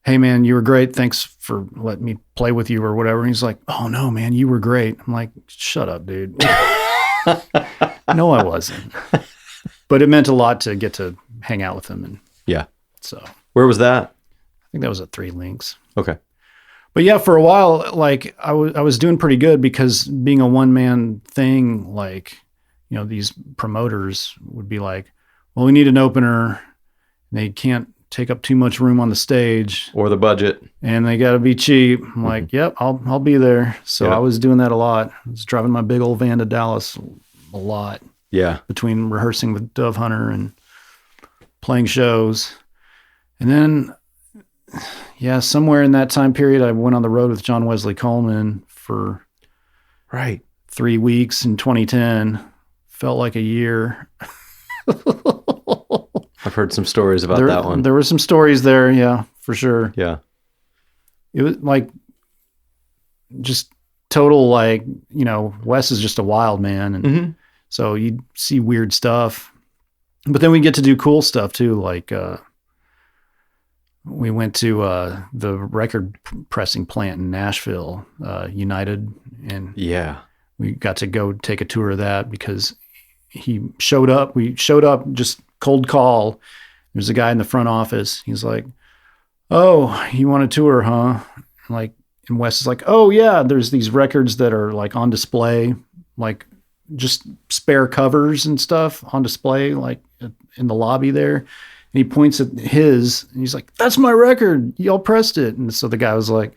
[SPEAKER 1] hey man, you were great. Thanks for letting me play with you or whatever. And he's like, oh no, man, you were great. I'm like, shut up, dude. No, I wasn't. But it meant a lot to get to hang out with him. And so
[SPEAKER 2] where was that?
[SPEAKER 1] I think that was at 3 Links.
[SPEAKER 2] Okay.
[SPEAKER 1] But yeah, for a while, like I was doing pretty good because being a one-man thing, like, you know, these promoters would be like, well, we need an opener. They can't take up too much room on the stage.
[SPEAKER 2] Or the budget.
[SPEAKER 1] And they got to be cheap. I'm like, yep, I'll be there. So I was doing that a lot. I was driving my big old van to Dallas a lot.
[SPEAKER 2] Yeah.
[SPEAKER 1] Between rehearsing with Dove Hunter and playing shows. And then... yeah, somewhere in that time period, I went on the road with John Wesley Coleman for 3 weeks in 2010. Felt like a year.
[SPEAKER 2] I've heard some stories about that one.
[SPEAKER 1] There were some stories there, yeah, for sure.
[SPEAKER 2] Yeah.
[SPEAKER 1] It was like just total, like, you know, Wes is just a wild man. And so you'd see weird stuff. But then we get to do cool stuff too, like... we went to the record pressing plant in Nashville, United, and we got to go take a tour of that because he showed up. We showed up, just cold call. There's a guy in the front office. He's like, "Oh, you want a tour, huh?" And Wes is like, "Oh yeah, there's these records that are like on display, like just spare covers and stuff on display, like in the lobby there." And he points at his, and he's like, "That's my record. Y'all pressed it." And so the guy was like,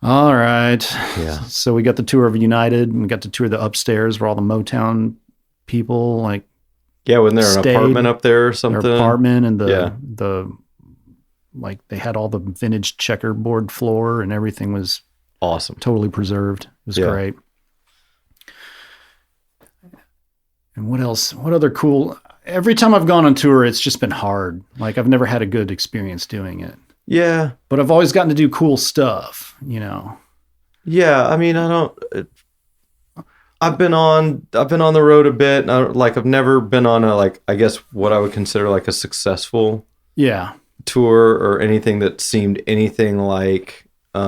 [SPEAKER 1] "All right."
[SPEAKER 2] Yeah.
[SPEAKER 1] So we got the tour of United, and we got to tour the upstairs where all the Motown people, like,
[SPEAKER 2] wasn't there an apartment up there or something?
[SPEAKER 1] Their apartment, and the like they had all the vintage checkerboard floor, and everything was
[SPEAKER 2] awesome,
[SPEAKER 1] totally preserved. It was great. And what else? What other cool? every time I've gone on tour, it's just been hard. Like I've never had a good experience doing it.
[SPEAKER 2] Yeah.
[SPEAKER 1] But I've always gotten to do cool stuff, you know?
[SPEAKER 2] Yeah. I mean, I've been on the road a bit. I've never been on I guess what I would consider like a successful tour or anything that seemed anything like, I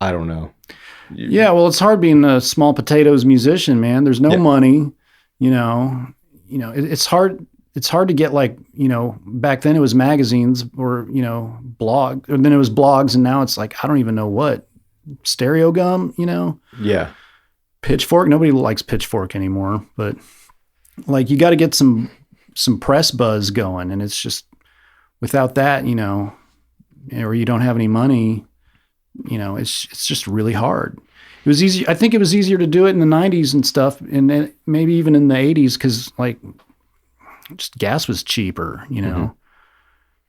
[SPEAKER 2] don't know.
[SPEAKER 1] Yeah, well, it's hard being a small potatoes musician, man. There's no money, you know. It's hard. It's hard to get like, you know, back then it was magazines or, you know, blog, and then it was blogs, and now it's like, I don't even know what, Stereo Gum, you know?
[SPEAKER 2] Yeah.
[SPEAKER 1] Pitchfork. Nobody likes Pitchfork anymore, but like you got to get some press buzz going, and it's just without that, you know, or you don't have any money, you know, it's just really hard. It was easy. I think it was easier to do it in the 90s and stuff, and maybe even in the 80s, because like just gas was cheaper, you know. Mm-hmm.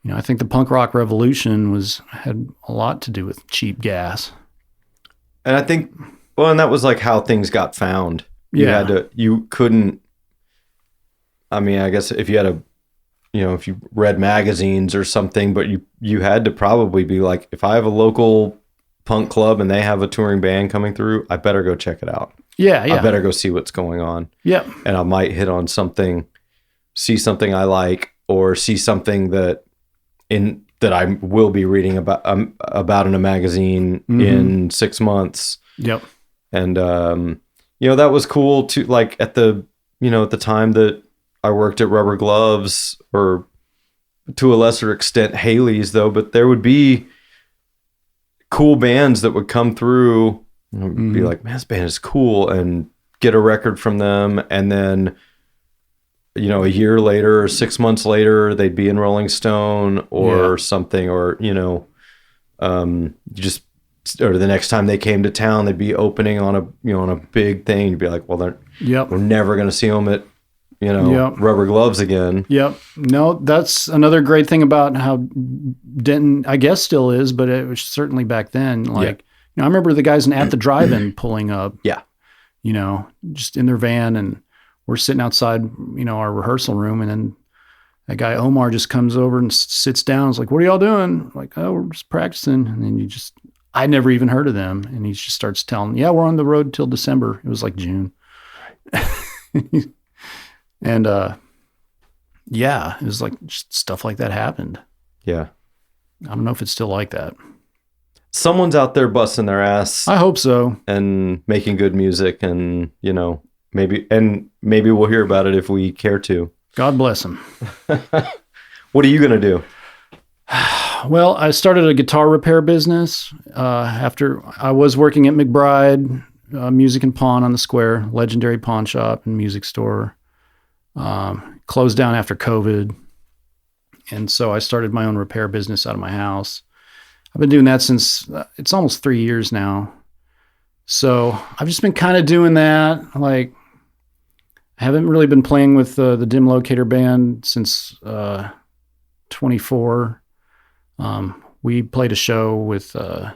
[SPEAKER 1] You know, I think the punk rock revolution had a lot to do with cheap gas.
[SPEAKER 2] And I think, well, and that was like how things got found. You couldn't, I mean, I guess if you had if you read magazines or something, but you had to probably be like, if I have a local punk club and they have a touring band coming through, I better go check it out.
[SPEAKER 1] Yeah.
[SPEAKER 2] I better go see what's going on.
[SPEAKER 1] Yeah.
[SPEAKER 2] And I might hit on something, see something I like, or see something that I will be reading about in a magazine in 6 months.
[SPEAKER 1] Yep.
[SPEAKER 2] And that was cool to, like, at the time that I worked at Rubber Gloves, or to a lesser extent Haley's though, but there would be cool bands that would come through and be like, man, this band is cool, and get a record from them, and then a year later or 6 months later they'd be in Rolling Stone or something, or or the next time they came to town they'd be opening on a big thing. You'd be like, well, we're never going to see them at Rubber Gloves again. Yep.
[SPEAKER 1] No, that's another great thing about how Denton, I guess, still is, but it was certainly back then. Like, I remember the guys At the Drive-In pulling up.
[SPEAKER 2] Yeah.
[SPEAKER 1] Just in their van, and we're sitting outside, our rehearsal room, and then that guy Omar just comes over and sits down. It's like, what are y'all doing? Like, oh, we're just practicing. And then I never even heard of them. And he just starts telling, we're on the road till December. It was like June. And, it was like just stuff like that happened.
[SPEAKER 2] Yeah.
[SPEAKER 1] I don't know if it's still like that.
[SPEAKER 2] Someone's out there busting their ass.
[SPEAKER 1] I hope so.
[SPEAKER 2] And making good music, and, maybe we'll hear about it if we care to.
[SPEAKER 1] God bless them.
[SPEAKER 2] What are you going to do?
[SPEAKER 1] Well, I started a guitar repair business after I was working at McBride Music and Pawn on the Square, legendary pawn shop and music store. Closed down after COVID. And so I started my own repair business out of my house. I've been doing that since it's almost 3 years now. So I've just been kind of doing that. Like, I haven't really been playing with the Dim Locator band since 24. We played a show with, I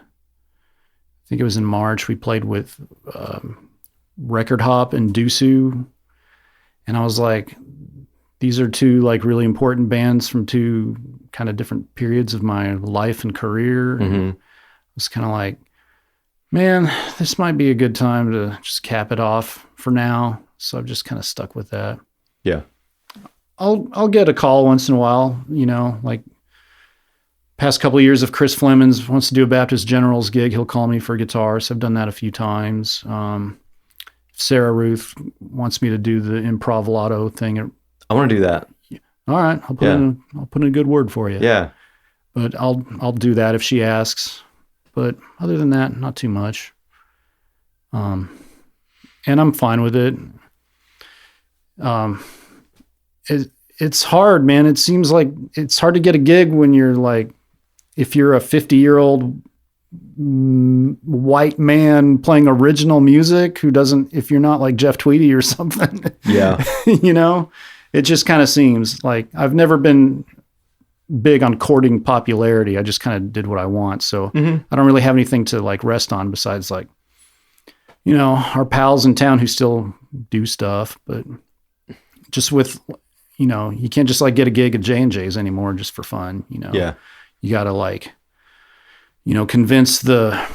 [SPEAKER 1] think it was in March. We played with Record Hop and Dusu. And I was like, these are two like really important bands from two kind of different periods of my life and career. Mm-hmm. And I was kind of like, man, this might be a good time to just cap it off for now. So I've just kind of stuck with that.
[SPEAKER 2] Yeah.
[SPEAKER 1] I'll get a call once in a while, like past couple of years, if Chris Flemons wants to do a Baptist Generals gig, he'll call me for guitar. So I've done that a few times. Sarah Ruth wants me to do the Improv Lotto thing.
[SPEAKER 2] I want to do that.
[SPEAKER 1] All right. I'll put in a good word for you.
[SPEAKER 2] Yeah.
[SPEAKER 1] But I'll do that if she asks. But other than that, not too much. And I'm fine with it. It's hard, man. It seems like it's hard to get a gig when you're like, if you're a 50-year-old white man playing original music if you're not like Jeff Tweedy or something.
[SPEAKER 2] Yeah.
[SPEAKER 1] It just kind of seems like I've never been big on courting popularity. I just kind of did what I want. So I don't really have anything to like rest on besides like, our pals in town who still do stuff, but just with, you can't just like get a gig at J&J's anymore just for fun,
[SPEAKER 2] Yeah.
[SPEAKER 1] You got to like, convince the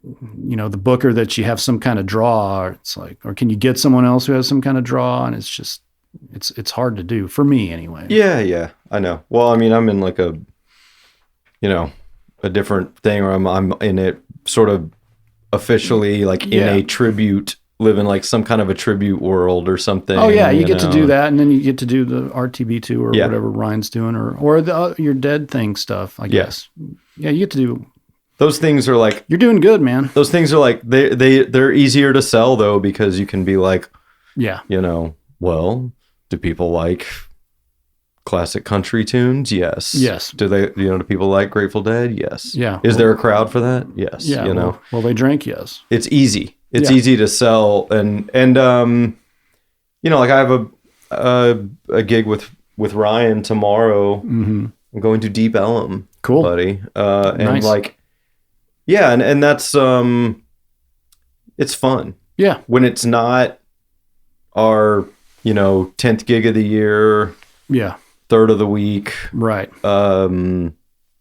[SPEAKER 1] booker that you have some kind of draw, or it's like, or can you get someone else who has some kind of draw? And it's just, it's hard to do for me anyway.
[SPEAKER 2] Yeah. I know. Well, I mean, I'm in like a different thing, or I'm in it sort of officially like in a tribute, live in like some kind of a tribute world or something.
[SPEAKER 1] Oh yeah. You get to do that. And then you get to do the RTB2 or whatever Ryan's doing, or the, your Dead Thing stuff, I guess. Yeah. You get to do.
[SPEAKER 2] Those things are like,
[SPEAKER 1] you're doing good, man.
[SPEAKER 2] Those things are like, they're easier to sell though, because you can be like, well, do people like classic country tunes? Yes. Do they, do people like Grateful Dead? Yes.
[SPEAKER 1] Yeah.
[SPEAKER 2] Is there a crowd for that? Yes.
[SPEAKER 1] Yeah. Well, they drink. Yes.
[SPEAKER 2] It's easy. It's easy to sell. And like I have a gig with Ryan tomorrow.
[SPEAKER 1] Mm-hmm.
[SPEAKER 2] I'm going to Deep Ellum.
[SPEAKER 1] Cool.
[SPEAKER 2] Buddy. And
[SPEAKER 1] nice.
[SPEAKER 2] like, yeah. And that's, it's fun.
[SPEAKER 1] Yeah.
[SPEAKER 2] When it's not our, 10th gig of the year.
[SPEAKER 1] Yeah.
[SPEAKER 2] Third of the week.
[SPEAKER 1] Right.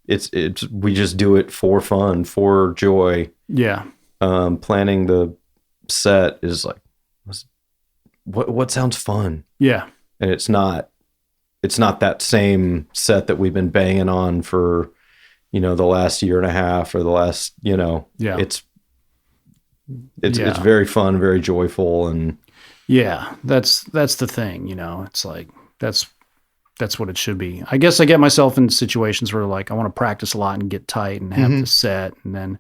[SPEAKER 2] It's we just do it for fun, for joy.
[SPEAKER 1] Yeah.
[SPEAKER 2] Planning the set is like, what sounds fun?
[SPEAKER 1] Yeah.
[SPEAKER 2] And it's not that same set that we've been banging on for, the last year and a half or the last, it's very fun, very joyful. And
[SPEAKER 1] yeah, that's the thing, it's like, that's what it should be. I guess I get myself in situations where like, I want to practice a lot and get tight and have the set, and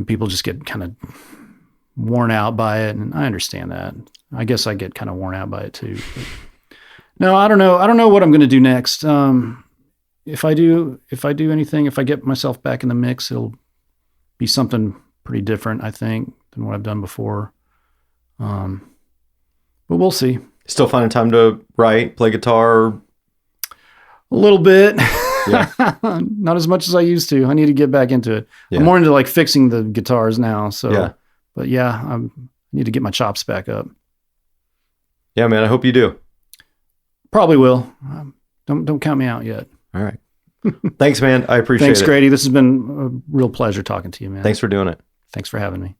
[SPEAKER 1] people just get kind of worn out by it. And I understand that. I guess I get kind of worn out by it too. But no, I don't know. I don't know what I'm going to do next. If I do anything, if I get myself back in the mix, it'll be something pretty different, I think, than what I've done before. But we'll see.
[SPEAKER 2] Still finding time to write, play guitar?
[SPEAKER 1] A little bit.
[SPEAKER 2] Yeah.
[SPEAKER 1] Not as much as I used to. I need to get back into it.
[SPEAKER 2] Yeah.
[SPEAKER 1] I'm more into like fixing the guitars now. So, but I need to get my chops back up.
[SPEAKER 2] Yeah, man. I hope you do.
[SPEAKER 1] Probably will. Don't count me out yet.
[SPEAKER 2] All right. Thanks, man. I appreciate it.
[SPEAKER 1] Thanks, Grady. This has been a real pleasure talking to you, man.
[SPEAKER 2] Thanks for doing it.
[SPEAKER 1] Thanks for having me.